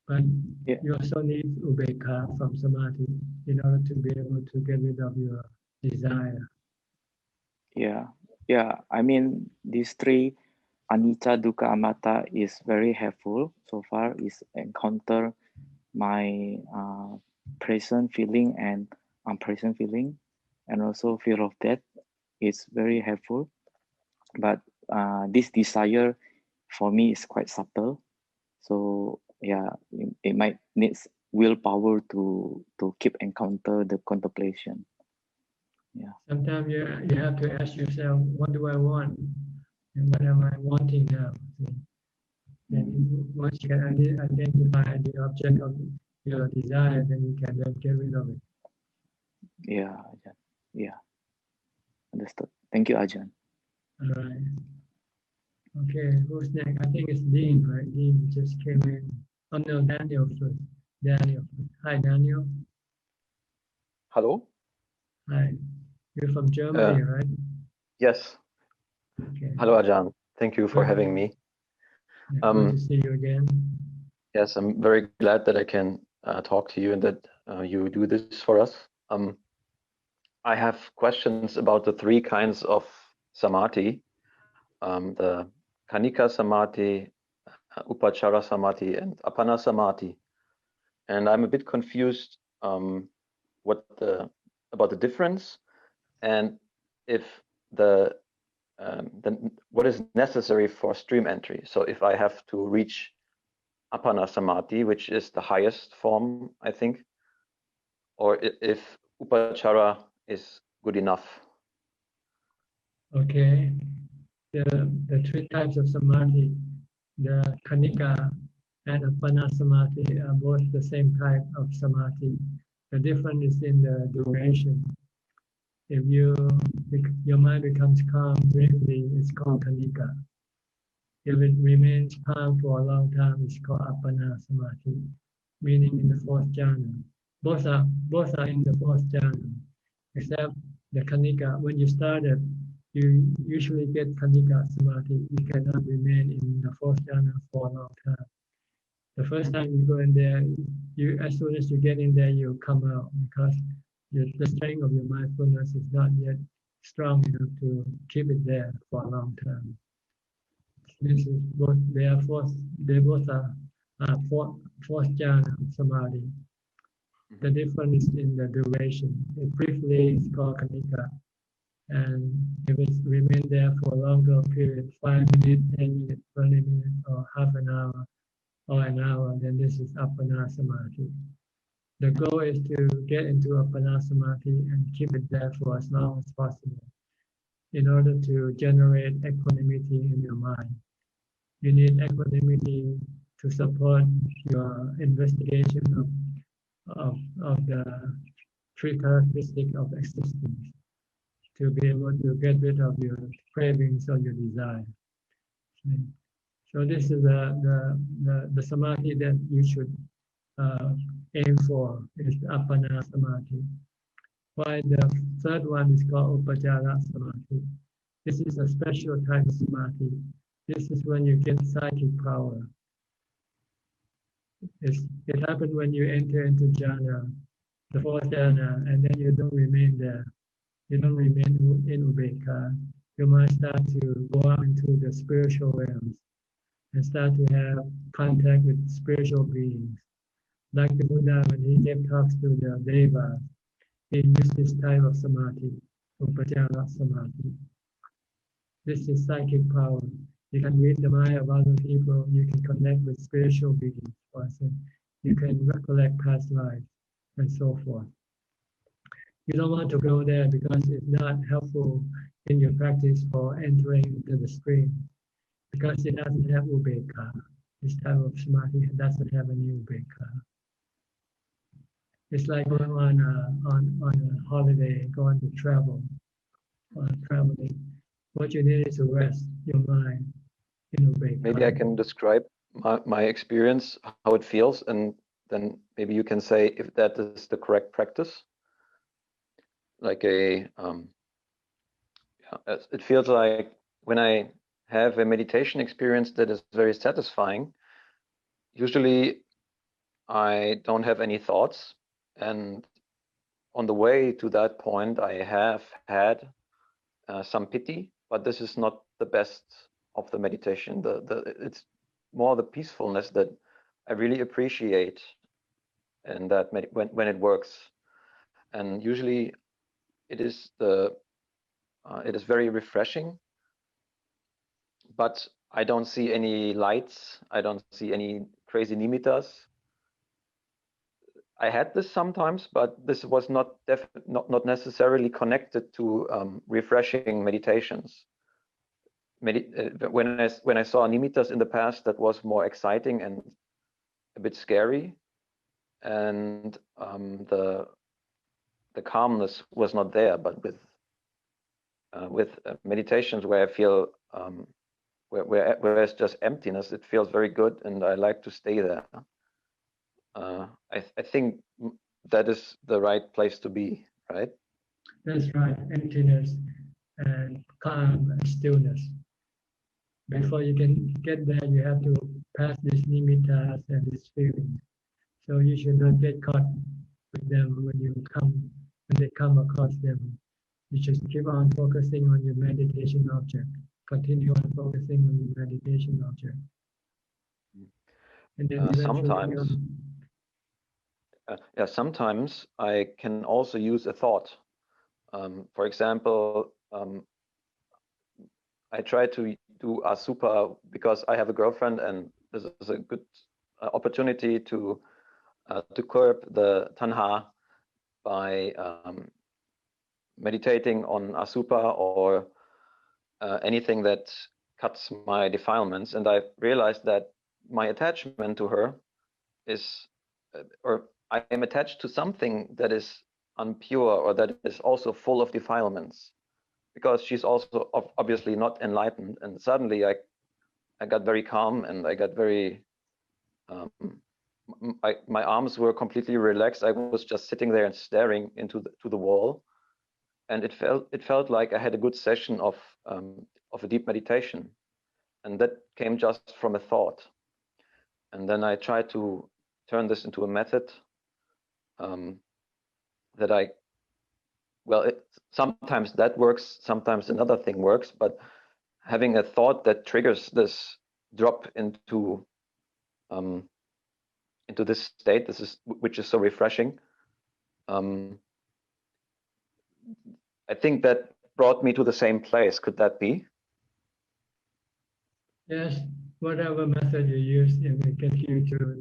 But you also need upekkha from samadhi in order to be able to get rid of your desire. Yeah. I mean, these three, anicca, dukkha, anatta, is very helpful so far. Is encounter my present feeling and unpresent feeling, and also fear of death is very helpful. But this desire for me is quite subtle. So yeah, it might needs willpower to keep encounter the contemplation. Yeah. Sometimes you have to ask yourself, what do I want? And what am I wanting now? And once you can identify the object of your desire, then you can then get rid of it. Yeah. Understood. Thank you, Ajahn. All right. Okay, who's next? I think it's Dean, right? Dean just came in. Oh no, Daniel first. Daniel. Hi, Daniel. Hello. Hi. You're from Germany, right? Yes. Okay. Hello, Ajahn. Thank you for having me. Good to see you again. Yes, I'm very glad that I can talk to you and that you do this for us. I have questions about the three kinds of samadhi, the Kanika samadhi, Upachara samadhi, and Apana samadhi. And I'm a bit confused about the difference and if what is necessary for stream entry. So if I have to reach Apana samadhi, which is the highest form, I think, or if Upachara is good enough. Okay. The three types of samadhi, the Kanika and Apana samadhi, are both the same type of samadhi. The difference is in the duration. If your mind becomes calm briefly, it's called Kanika. If it remains calm for a long time, it's called Apana samadhi, meaning in the fourth jhana. Both are in the fourth jhana, except the Kanika. When you started, you usually get Kanika samadhi. You cannot remain in the fourth jhana for a long time. The first time you go in there, you as soon as you get in there, you come out because the strength of your mindfulness is not yet strong enough to keep it there for a long time. This is both they both are fourth jhana samadhi. The difference is in the duration. It briefly is called kanika, and if it remains there for a longer period, 5 minutes, 10 minutes, 20 minutes, or half an hour, or an hour, then this is appana samadhi. The goal is to get into appana samadhi and keep it there for as long as possible in order to generate equanimity in your mind. You need equanimity to support your investigation of the three characteristics of existence, to be able to get rid of your cravings or your desire. So this is the samadhi that you should aim for, is appana samadhi. While the third one is called upajjhara samadhi. This is a special type of samadhi. This is when you get psychic power. It happens when you enter into jhana, the fourth jhana, and then you don't remain there. You don't remain in upekkha. You might start to go out into the spiritual realms and start to have contact with spiritual beings. Like the Buddha, when he gave talks to the Devas, he used this type of samadhi, upajjhara samadhi. This is psychic power. You can read the mind of other people. You can connect with spiritual beings. For instance, you can recollect past lives and so forth. You don't want to go there because it's not helpful in your practice for entering into the stream, because it doesn't have upekkha. This type of samadhi doesn't have any upekkha. It's like going on a holiday, going to travel, traveling. What you need is to rest your mind in upekkha. Maybe I can describe my experience, how it feels, and then maybe you can say if that is the correct practice. Like it feels like when I have a meditation experience that is very satisfying, usually I don't have any thoughts, and on the way to that point I have had some pity, but this is not the best of the meditation. It's more the peacefulness that I really appreciate, and that when it works. And usually it is very refreshing, but I don't see any lights. I don't see any crazy nimittas. I had this sometimes, but this was not necessarily connected to refreshing meditations. When I saw nimittas in the past, that was more exciting and a bit scary, and the calmness was not there. But with meditations where I feel where it's just emptiness, it feels very good, and I like to stay there. I think that is the right place to be, right? That's right, emptiness and calm and stillness. Before you can get there, you have to pass these nimittas and these feelings. So you should not get caught with them when they come across them. You should keep on focusing on your meditation object. Continue on focusing on your meditation object. And then sometimes I can also use a thought. For example, I try to do asupa because I have a girlfriend, and this is a good opportunity to curb the tanha by meditating on asupa or anything that cuts my defilements. And I realized that my attachment to her is, or I am attached to something that is impure or that is also full of defilements, because she's also obviously not enlightened. And suddenly I got very calm, and I got very my arms were completely relaxed. I was just sitting there and staring into the wall, and it felt like I had a good session of a deep meditation, and that came just from a thought. And then I try to turn this into a method that sometimes that works, sometimes another thing works, but having a thought that triggers this drop into this state, which is so refreshing. I think that brought me to the same place. Could that be? Yes, whatever method you use, if it gets you to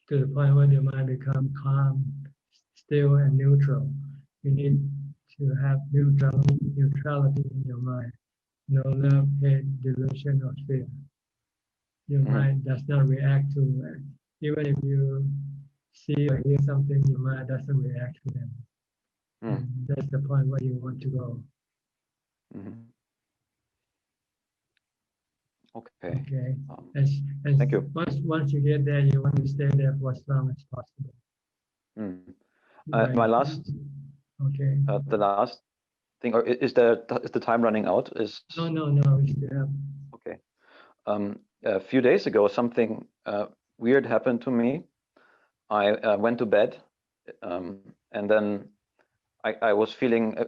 the point where your mind becomes calm, still, and neutral. You need to have neutrality in your mind. No love, hate, delusion, or fear. Your mind does not react to it. Even if you see or hear something, your mind doesn't react to them. And that's the point where you want to go. Okay. Okay. And thank you. Once you get there, you want to stay there for as long as possible. My last. Okay. The last thing, or is the time running out? No. We still have. Okay. A few days ago, something weird happened to me. I went to bed, and then I was feeling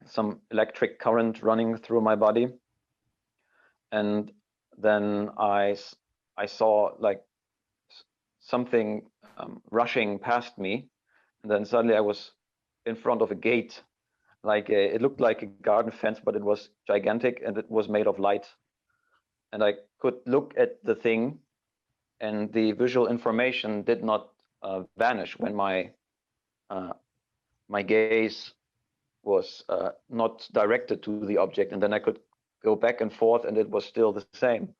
some electric current running through my body, and then I saw like something rushing past me, and then suddenly I was in front of a gate. It looked like a garden fence, but it was gigantic and it was made of light. And I could look at the thing, and the visual information did not vanish when my gaze was not directed to the object. And then I could go back and forth, and it was still the same.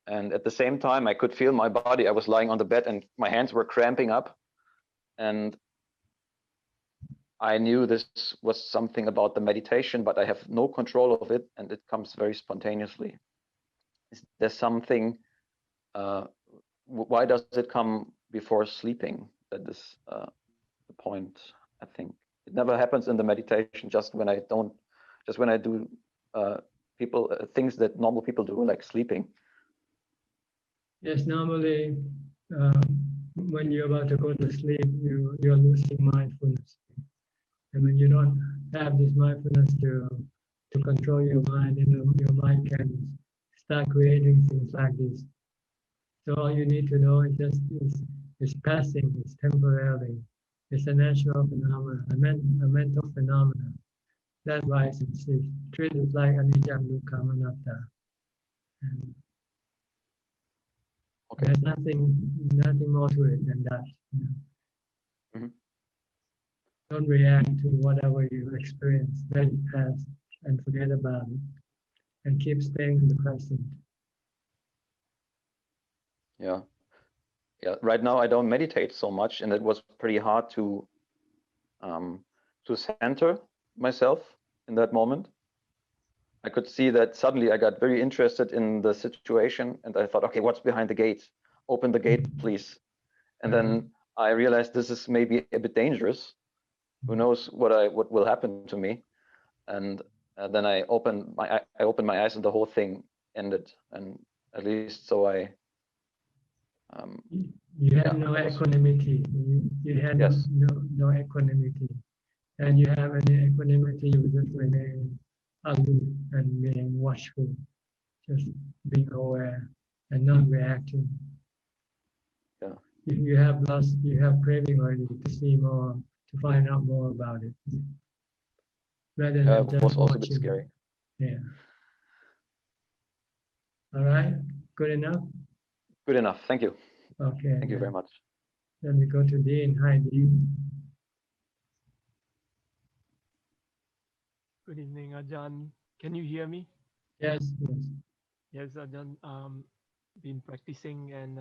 And at the same time, I could feel my body. I was lying on the bed, and my hands were cramping up. And I knew this was something about the meditation, but I have no control of it, and it comes very spontaneously. Is there something? Why does it come before sleeping? That is the point. I think it never happens in the meditation. Just when I do things that normal people do, like sleeping. Yes, normally when you're about to go to sleep, you're losing mindfulness. And when you don't have this mindfulness to control your mind, your mind can start creating things like this. So all you need to know is it's passing, it's temporary, it's a natural phenomenon, a mental phenomenon. That's why it's treated like anicca, dukkha, anatta. Okay. There's nothing more to it than that. Don't react to whatever you experience. Let it pass and forget about it, and keep staying in the present. Yeah. Right now I don't meditate so much, and it was pretty hard to center myself in that moment. I could see that suddenly I got very interested in the situation, and I thought, okay, what's behind the gate? Open the gate, please. And then I realized this is maybe a bit dangerous. Who knows what will happen to me? And then I opened my eyes, and the whole thing ended. And at least so I. You had no equanimity. You had no equanimity, and you have any equanimity, you just remain aloof and being watchful, just being aware and not reacting. Yeah. If you have craving already to see more, to find out more about it, rather than it just was also watching. a bit scary. Yeah. All right. Good enough. Good enough. Thank you. Okay. Thank you very much. Then we go to Dean. Hi, Dean. Good evening, Ajahn. Can you hear me? Yes. Yes, Ajahn. Been practicing, and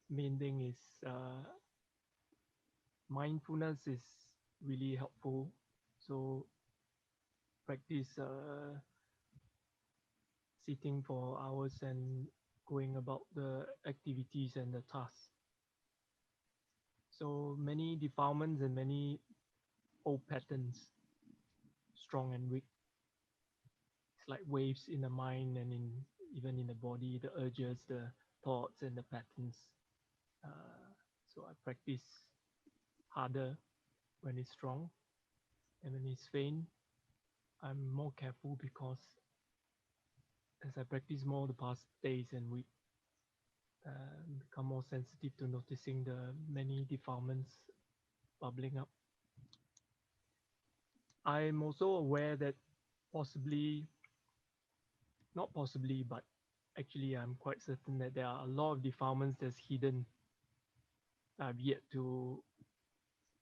main thing is mindfulness is really helpful. So practice sitting for hours and going about the activities and the tasks. So many defilements and many old patterns, strong and weak. It's like waves in the mind and even in the body, the urges, the thoughts and the patterns. So I practice harder when it's strong, and when it's faint, I'm more careful, because as I practice more the past days and weeks, become more sensitive to noticing the many defilements bubbling up. I'm also aware that not possibly, but actually I'm quite certain that there are a lot of defilements that's hidden that I've yet to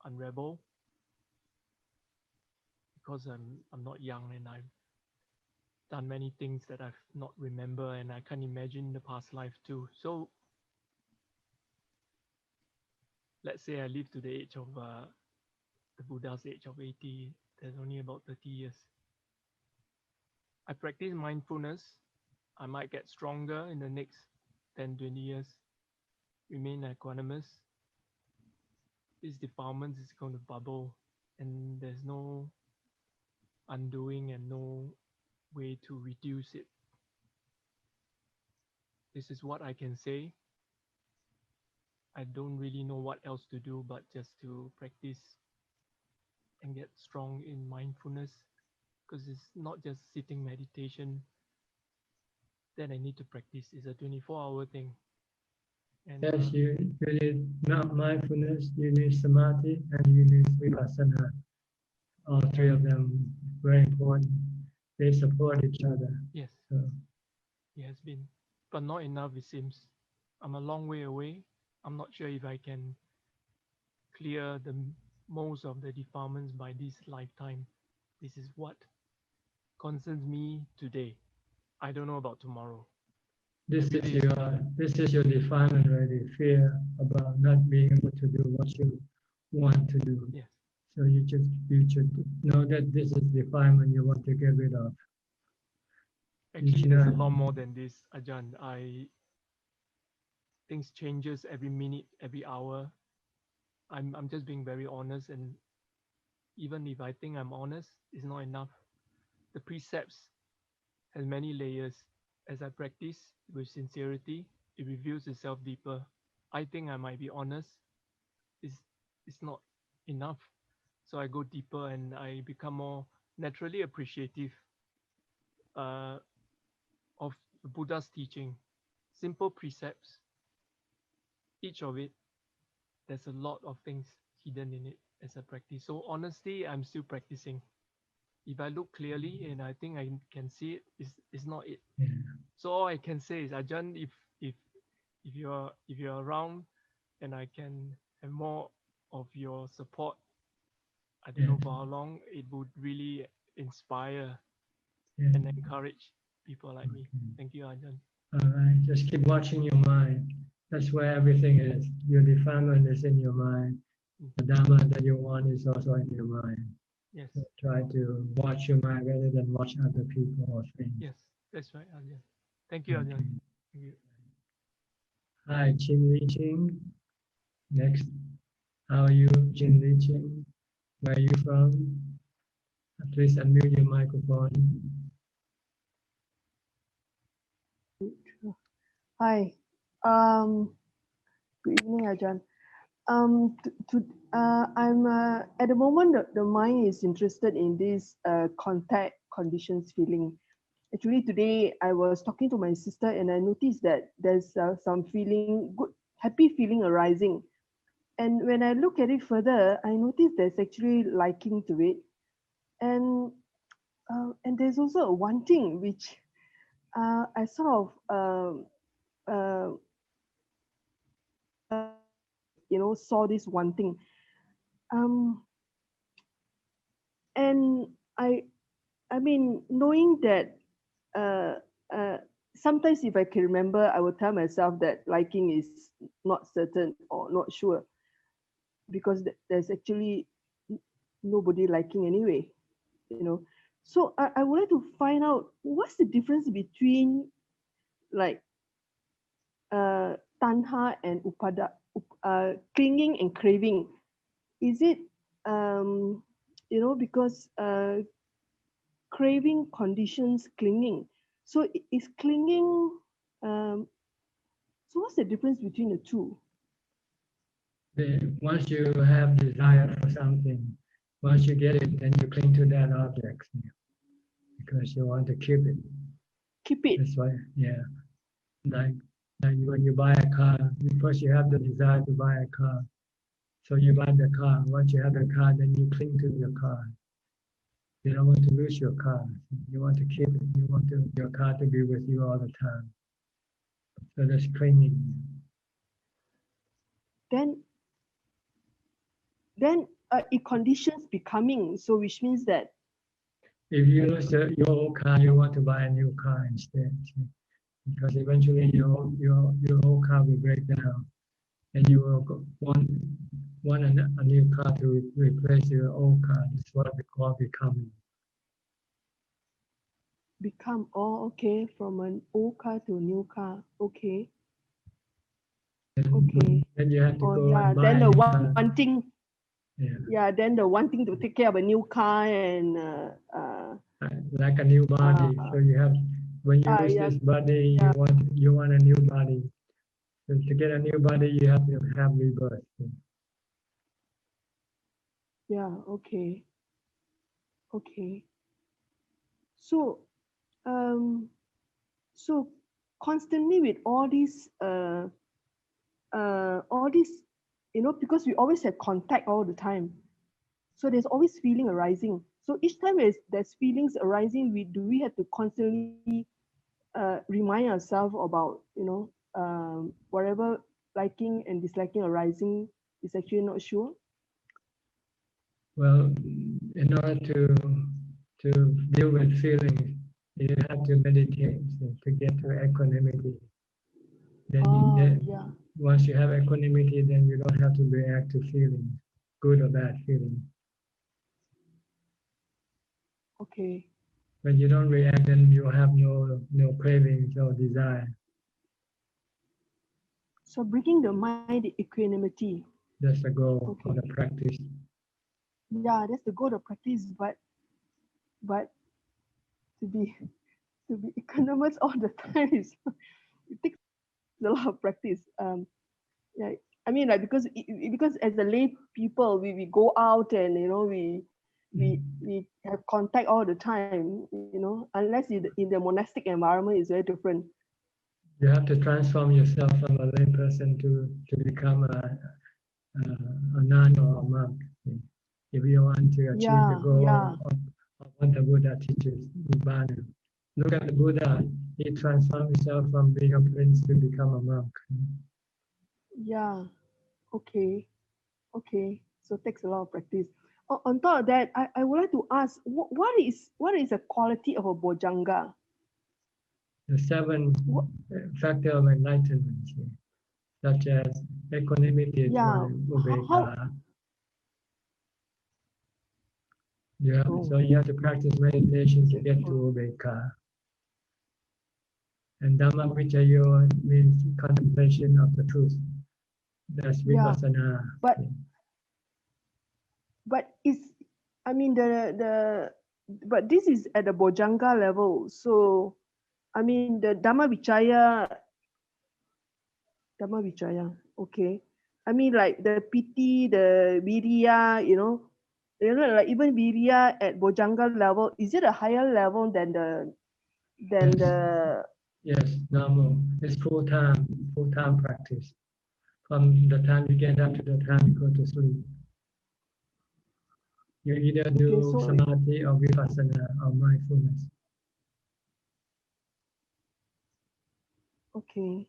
unravel, because I'm not young and I've done many things that I've not remember, and I can't imagine the past life too. So let's say I live to the age of the Buddha's age of 80. There's only about 30 years. I practice mindfulness. I might get stronger in the next 10, 20 years. Remain equanimous. These defilements is going to bubble, and there's no undoing and no way to reduce it. This is what I can say. I don't really know what else to do but just to practice and get strong in mindfulness, because it's not just sitting meditation that I need to practice. It's a 24-hour thing. And, yes, you need mindfulness, you need samadhi, and you need vipassana. All three of them very important. They support each other. Yes, so. It has been, but not enough, it seems. I'm a long way away. I'm not sure if I can clear the most of the defilements by this lifetime. This is what concerns me today. I don't know about tomorrow. This is your defilement already, fear about not being able to do what you want to do. Yes. So you should know that this is defilement you want to get rid of. Actually, there's a lot more than this, Ajahn. Things changes every minute, every hour. I'm just being very honest, and even if I think I'm honest, it's not enough. The precepts has many layers. As I practice with sincerity, it reveals itself deeper. I think I might be honest. It's not enough. So I go deeper and I become more naturally appreciative of the Buddha's teaching. Simple precepts. Each of it, there's a lot of things hidden in it as I practice. So honestly, I'm still practicing. If I look clearly and I think I can see it, it's not it. Yeah. So all I can say is, Ajahn, if you're around and I can have more of your support, I don't know for how long, it would really inspire and encourage people like me. Thank you, Ajahn. All right, just keep watching your mind. That's where everything is. Your defilement is in your mind. The Dhamma that you want is also in your mind. Yes. So try to watch your mind rather than watch other people or things. Yes, that's right, Ajahn. Thank you, Ajahn. Thank you. Hi, Chin Li Ching. Next. How are you, Chin Li Ching? Where are you from? Please unmute your microphone. Hi. Good evening, Ajahn. I'm at the moment the mind is interested in this contact conditions feeling. Actually, today I was talking to my sister and I noticed that there's some feeling, good, happy feeling arising. And when I look at it further, I noticed there's actually liking to it, and there's also a wanting, which I sort of saw this wanting, and I mean, knowing that sometimes if I can remember, I will tell myself that liking is not certain or not sure, because there's actually nobody liking anyway, So I would like to find out what's the difference between like tanha and upada, clinging and craving. Is it because craving conditions clinging. So is clinging, so So what's the difference between the two? Once you have desire for something, once you get it, then you cling to that object because you want to keep it. Keep it. That's why, yeah. Like when you buy a car, first you have the desire to buy a car. So you buy the car. Once you have the car, then you cling to your car. You don't want to lose your car. You want to keep it. You want your car to be with you all the time. So that's clinging. Then it conditions becoming. So which means that if you lose your old car, you want to buy a new car instead. Because eventually your old car will break down, and you will want a new car to replace your old car. That's what we call becoming. Become, oh, okay, from an old car to a new car, okay. Okay. Then you have to go yeah, and buy then a the new car. wanting, yeah, then the wanting to take care of a new car and like a new body. So you have, when you lose this body, you want a new body. So to get a new body, you have to have rebirth. Yeah, okay. Okay. So so constantly with all these because we always have contact all the time. So there's always feeling arising. So each time there's feelings arising, do we have to constantly remind ourselves about, whatever liking and disliking arising is actually not sure? Well, in order to deal with feelings, you have to meditate to get to equanimity. Then, once you have equanimity, then you don't have to react to feelings, good or bad feelings. Okay. When you don't react, then you have no cravings or desire. So bringing the mind equanimity. That's the goal of the practice. Yeah, that's the goal of practice, but to be equanimous all the time it takes a lot of practice. Yeah, I mean, like because as a lay people, we go out and we have contact all the time. Unless in the monastic environment, it's very different. You have to transform yourself from a lay person to become a nun or a monk. If you want to achieve the goal of what the Buddha teaches, Nibbana. Look at the Buddha. He transformed himself from being a prince to become a monk. Yeah. Okay. Okay. So it takes a lot of practice. On top of that, I would like to ask, what is the quality of a bojjhanga? The 7 factors of enlightenment, such as equanimity, upekkha. So you have to practice meditation to get to upekkha. And Dhamma vichaya means contemplation of the truth. That's vipassana. But but this is at the bojjhanga level. So I mean the Dhamma vichaya, okay. I mean like the piti, the viriya, like even viriya at bojjhanga level, is it a higher level than the Yes, normal. It's full-time practice. From the time you get up to the time you go to sleep. You either do samadhi or vipassana or mindfulness. Okay.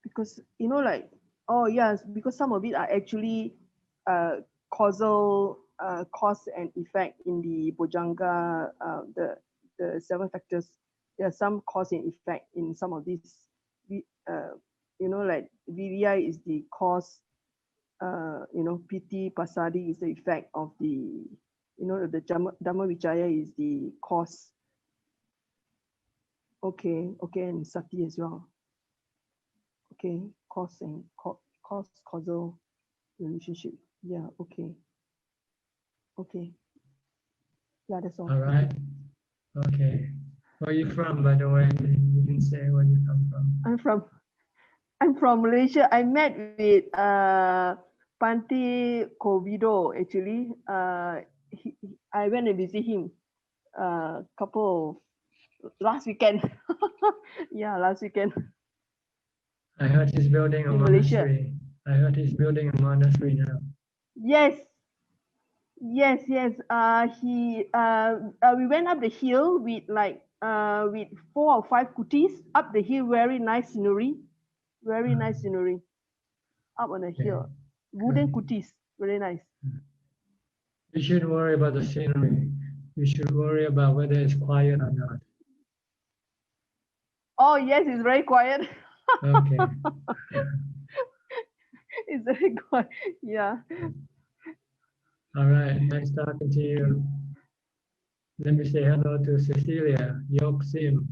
Because because some of it are actually causal cause and effect in the bojjhanga, the 7 factors. There are some cause and effect in some of these. Like viriya is the cause. Piti, pasadi is the effect of the. The Dhamma vichaya is the cause. Okay, and sati as well. Okay, causal relationship. Yeah, okay. Okay. Yeah, that's all. All right. Okay. Where are you from, by the way? You didn't say where you come from. I'm from I'm from Malaysia. I met with Panti Kovido actually. I went and visit him last weekend. Yeah, last weekend. I heard he's building a In Malaysia. monastery. I heard he's building a monastery now. Yes, yes. We went up the hill with with 4 or 5 kutis up the hill. Very nice scenery. Very nice scenery. Up on the hill. Wooden kutis. Very nice. You shouldn't worry about the scenery. You should worry about whether it's quiet or not. Oh yes, it's very quiet. Okay. It's very quiet. Yeah. All right. Nice talking to you. Let me say hello to Cecilia Yok Sim.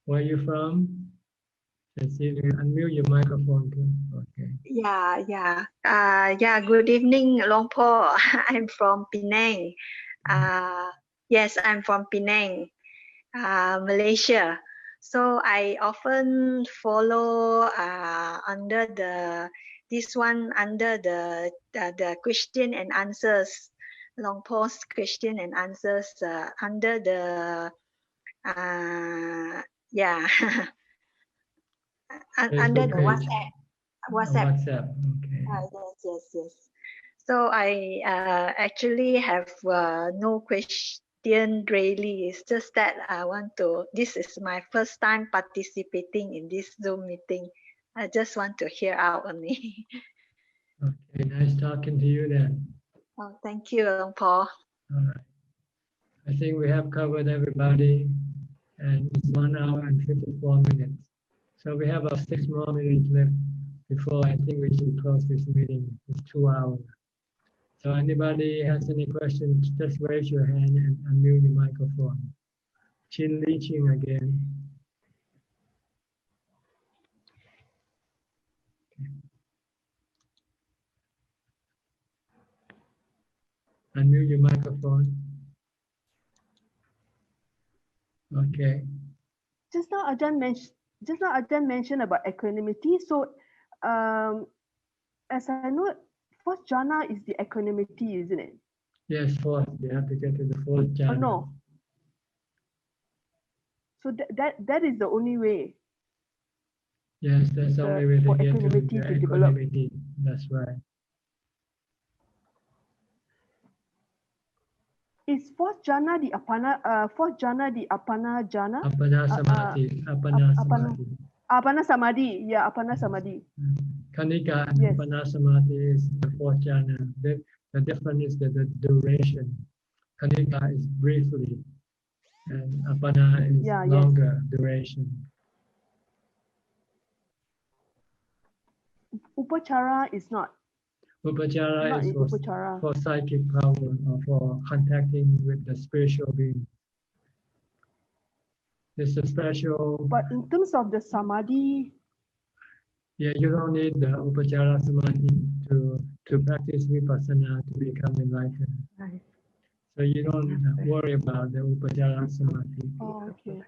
Where are you from? Cecilia, unmute your microphone, please. Okay. Yeah. Good evening, Long Po. I'm from Penang. Yes, I'm from Penang, Malaysia. So I often follow under the question and answers, Long Po's question and answers under the under the Facebook page. WhatsApp. Okay. Yes. So I actually have no question really. It's just that this is my first time participating in this Zoom meeting. I just want to hear out only. Okay, nice talking to you then. Oh, thank you, Long Po. All right. I think we have covered everybody, and it's 1 hour and 54 minutes. So we have about 6 more minutes left before I think we should close this meeting. It's 2 hours. So anybody has any questions, just raise your hand and unmute your microphone. Chin Li Ching again. Okay. Unmute your microphone. Okay. Just now Ajahn mentioned about equanimity. So as I know, first jhana is the equanimity, isn't it? Yes, fourth. You have to get to the 4th jhana. Oh no. So that is the only way. Yes, that's the only way to for get to equanimity the to develop. equanimity. That's right. Is fourth jhana the apana jhana? Apana samadhi. Apana samadhi. Apana samadhi. Yeah, apana samadhi. Kanika and Yes. apana samadhi is the 4th jhana. The difference is that the duration. Kanika is briefly, and apana is longer duration. Upachara is not. Upachara is upachara. for psychic power or for contacting with the spiritual being. It's a special. But in terms of the samadhi. Yeah, you don't need the upachara samadhi to practice vipassana to become enlightened. Right. So you don't worry about the upachara samadhi. Oh, okay.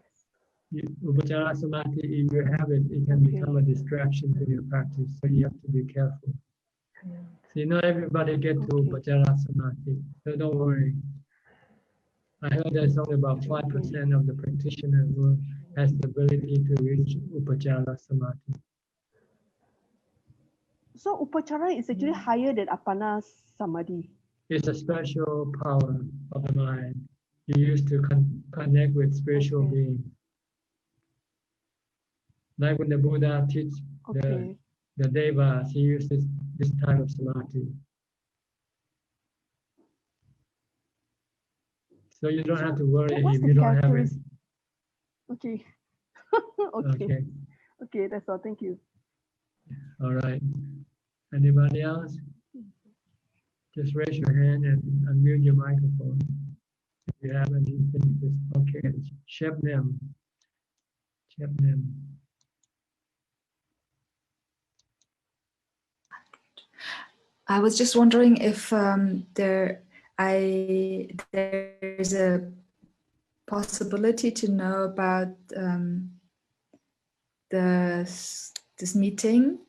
Upachara samadhi, if you have it, it can become a distraction to your practice. So you have to be careful. See, not everybody get to upachara samadhi, so don't worry. I heard there's only about 5% of the practitioners who has the ability to reach upachara samadhi. So upachara is actually higher than apana samadhi. It's a special power of the mind. You use to connect with spiritual beings. Like when the Buddha teach the devas, he uses this type of samadhi. So you don't have to worry if you don't have it. Okay. Okay, that's all. Thank you. All right. Anybody else? Just raise your hand and unmute your microphone. If you have anything, just okay. Shebnem. I was just wondering if there's a possibility to know about the this meeting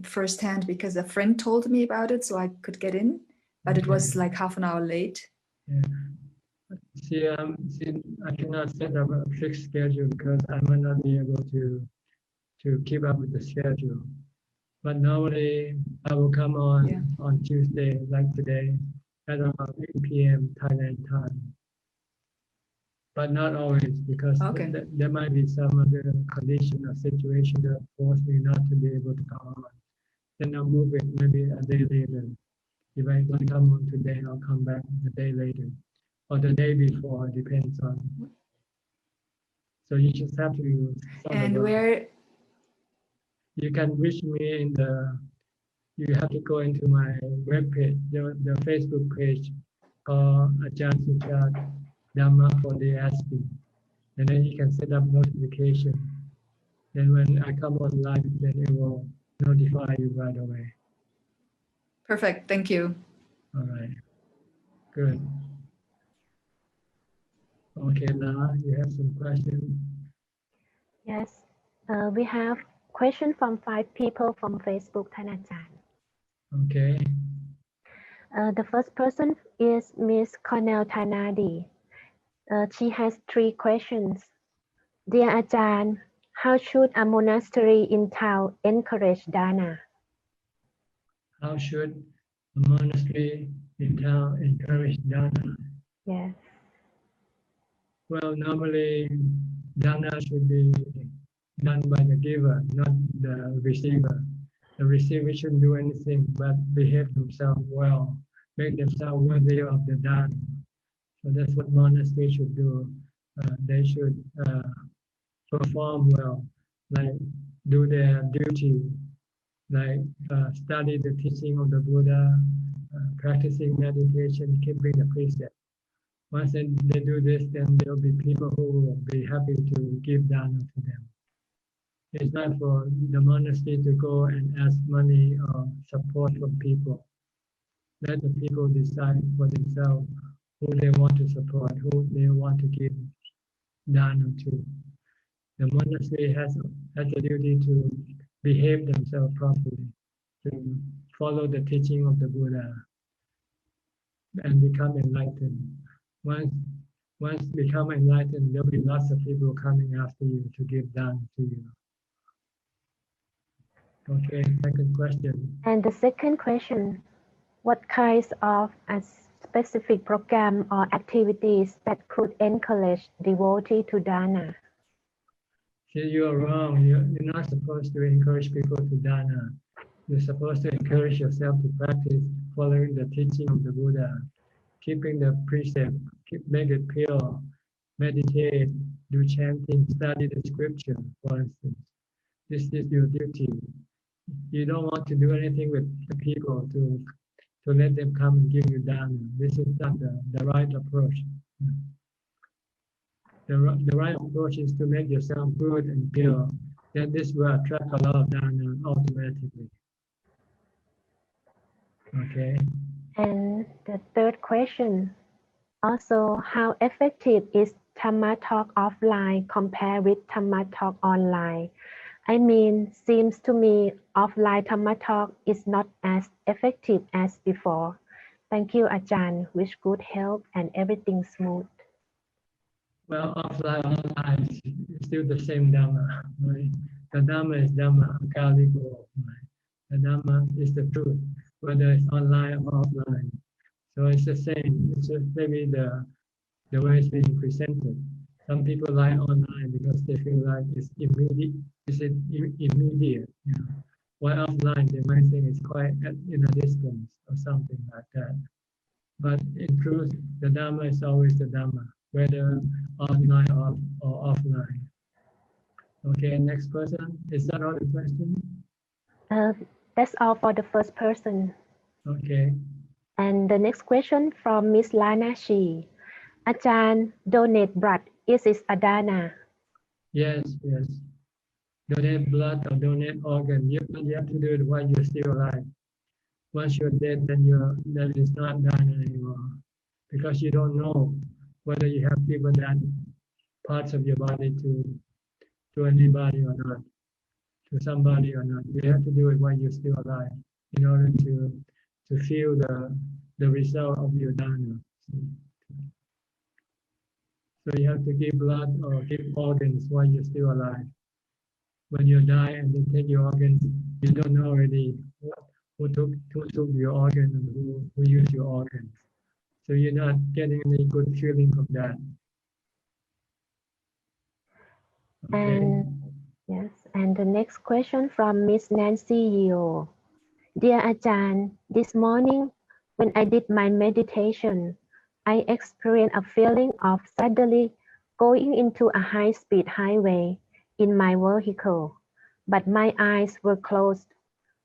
firsthand because a friend told me about it, so I could get in, but it was like half an hour late. Yeah. See, I cannot set up a fixed schedule because I might not be able to keep up with the schedule. But normally I will come on Tuesday, like today, at about 8 p.m. Thailand time. But not always, because there might be some other condition or situation that force me not to be able to come on. Then I'll move it maybe a day later. If I don't come on today, I'll come back the day later or the day before. It depends on. So you just have to. And where? You can reach me in the. You have to go into my webpage, the Facebook page called Ajahn Suchart Dhamma for the asking, and then you can set up notification. Then when I come on live, then it will notify you right away. Perfect. Thank you. All right. Good. Okay, now you have some questions. Yes, we have question from 5 people from Facebook, Ajahn. Okay. The first person is Miss Cornell Tanadi. She has 3 questions. Dear Ajahn, how should a monastery in town encourage dana? How should a monastery in town encourage dana? Yes. Well, normally dana should be done by the giver, not the receiver. The receiver shouldn't do anything but behave themselves well, make themselves worthy of the dana. So that's what monastery should do. They should perform well, like do their duty, like study the teaching of the Buddha, practicing meditation, keeping the precept. Once they do this, then there will be people who will be happy to give dana to them. It's not for the monastery to go and ask money or support from people. Let the people decide for themselves who they want to support, who they want to give dana to. The monastery has a duty to behave themselves properly, to follow the teaching of the Buddha and become enlightened. Once become enlightened, there'll be lots of people coming after you to give dana to you. Okay, second question. And the second question, what kinds of a specific program or activities that could encourage devotee to dana? See, you're wrong. You're not supposed to encourage people to dana. You're supposed to encourage yourself to practice following the teaching of the Buddha, keeping the precept, make it pure, meditate, do chanting, study the scripture, for instance. This is your duty. You don't want to do anything with the people to let them come and give you dana. This is not the right approach. The right approach is to make yourself good and pure. Then this will attract a lot of dana automatically. Okay. And the third question, also, how effective is Dhamma talk offline compared with Dhamma talk online? I mean, seems to me offline Dhamma talk is not as effective as before. Thank you, Ajahn. Wish good health and everything smooth. Well, offline, online is still the same Dhamma, right? The Dhamma is Dhamma, Akaliko, right? The Dhamma is the truth, whether it's online or offline. So it's the same. It's just maybe the way it's being presented. Some people like online because they feel like it's immediate. Immediate? You know? While offline, they might think it's quite in a distance or something like that. But in truth, the Dhamma is always the Dhamma, whether online or offline. Okay, next person. Is that all the questions? That's all for the first person. Okay. And the next question from Miss Lana Shi. Ajahn, donate blood. Is it a dana? Yes. Donate blood or donate organ. You have to do it while you're still alive. Once you're dead, then it's not dana anymore, because you don't know whether you have given that parts of your body to anybody or not. somebody or not. You have to do it while you're still alive in order to feel the result of your dana. So you have to give blood or give organs while you're still alive. When you die and they take your organs, you don't know already who took your organ and who used your organs. So you're not getting any good feeling from that. Okay. And yes, and the next question from Miss Nancy Yeo. Dear Ajahn, this morning when I did my meditation, I experienced a feeling of suddenly going into a high-speed highway in my vehicle, but my eyes were closed.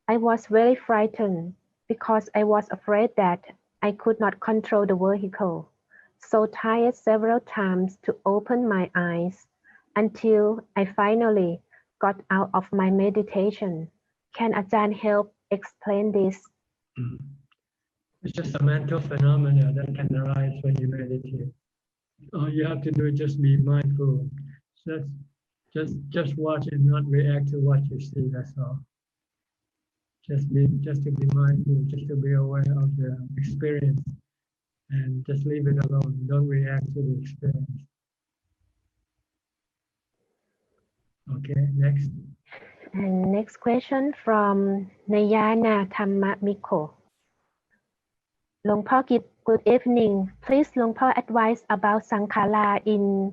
I was very frightened because I was afraid that I could not control the vehicle, so tired several times to open my eyes until I finally got out of my meditation. Can Ajahn help explain this? It's just a mental phenomena that can arise when you meditate. All you have to do is just be mindful. Just watch and not react to what you see. That's all. Just to be mindful, just to be aware of the experience, and just leave it alone. Don't react to the experience. Okay, next. And next question from Nayana Thamma Miko. Longpo Kit, good evening. Please, Longpo, advise about Sankhara in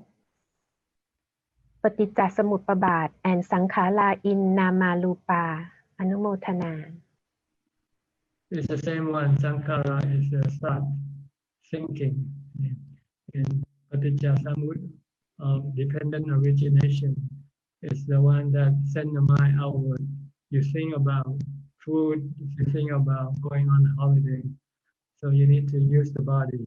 Paticcasamuppabbad and Sankhara in Namarupa. Anumotana. It's the same one. Sankhara is a thought, thinking. In Paticcasamuppabbad, dependent origination is the one that sends the mind outward. You think about food, you think about going on a holiday. So you need to use the body.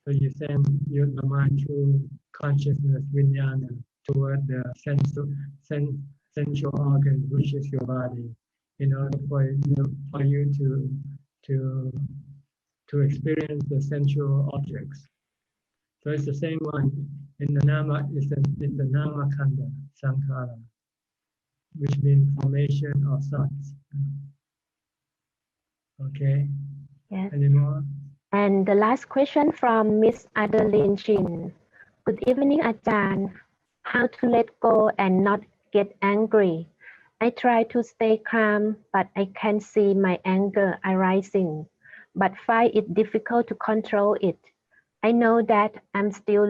So you send the mind through consciousness, vijnana, toward the sensual organ, which is your body, in order for you to experience the sensual objects. So it's the same one. In the nama, it's the nama kanda, sankhara, which means formation of thoughts. Okay. Yes. Any more? And the last question from Miss Adeline Chin. Good evening, Ajahn. How to let go and not get angry? I try to stay calm, but I can see my anger arising, but find it difficult to control it. I know that I'm still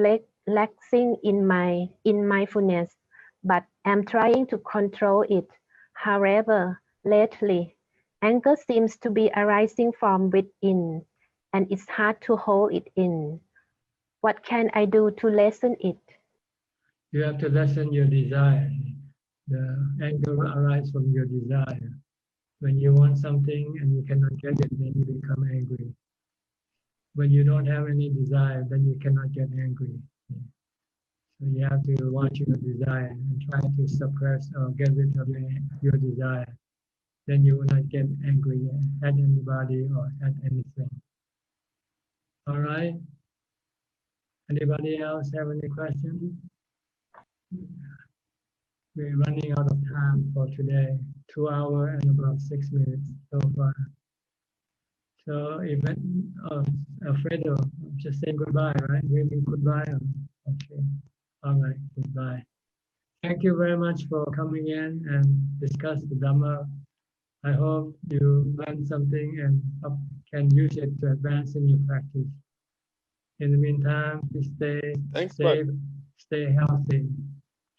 lacking in mindfulness, but I'm trying to control it. However, lately, anger seems to be arising from within, and it's hard to hold it in. What can I do to lessen it? You have to lessen your desire. The anger arises from your desire. When you want something and you cannot get it, then you become angry. When you don't have any desire, then you cannot get angry. So you have to watch your desire and try to suppress or get rid of your desire. Then you will not get angry at anybody or at anything. All right? Anybody else have any questions? We're running out of time for today. 2 hours and about 6 minutes so far. So Alfredo, just saying goodbye, right? Waving goodbye. Okay. All right, goodbye. Thank you very much for coming in and discuss the Dhamma. I hope you learned something and can use it to advance in your practice. In the meantime, please stay safe, stay healthy.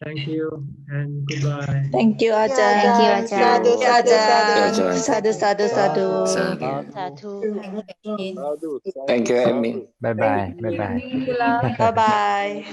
Thank you and goodbye. Thank you, Ajahn. Thank you, Ajahn. Sadhu, sadhu, sadhu. Sadhu. Thank you, Amy. Bye bye. Bye bye. Bye bye.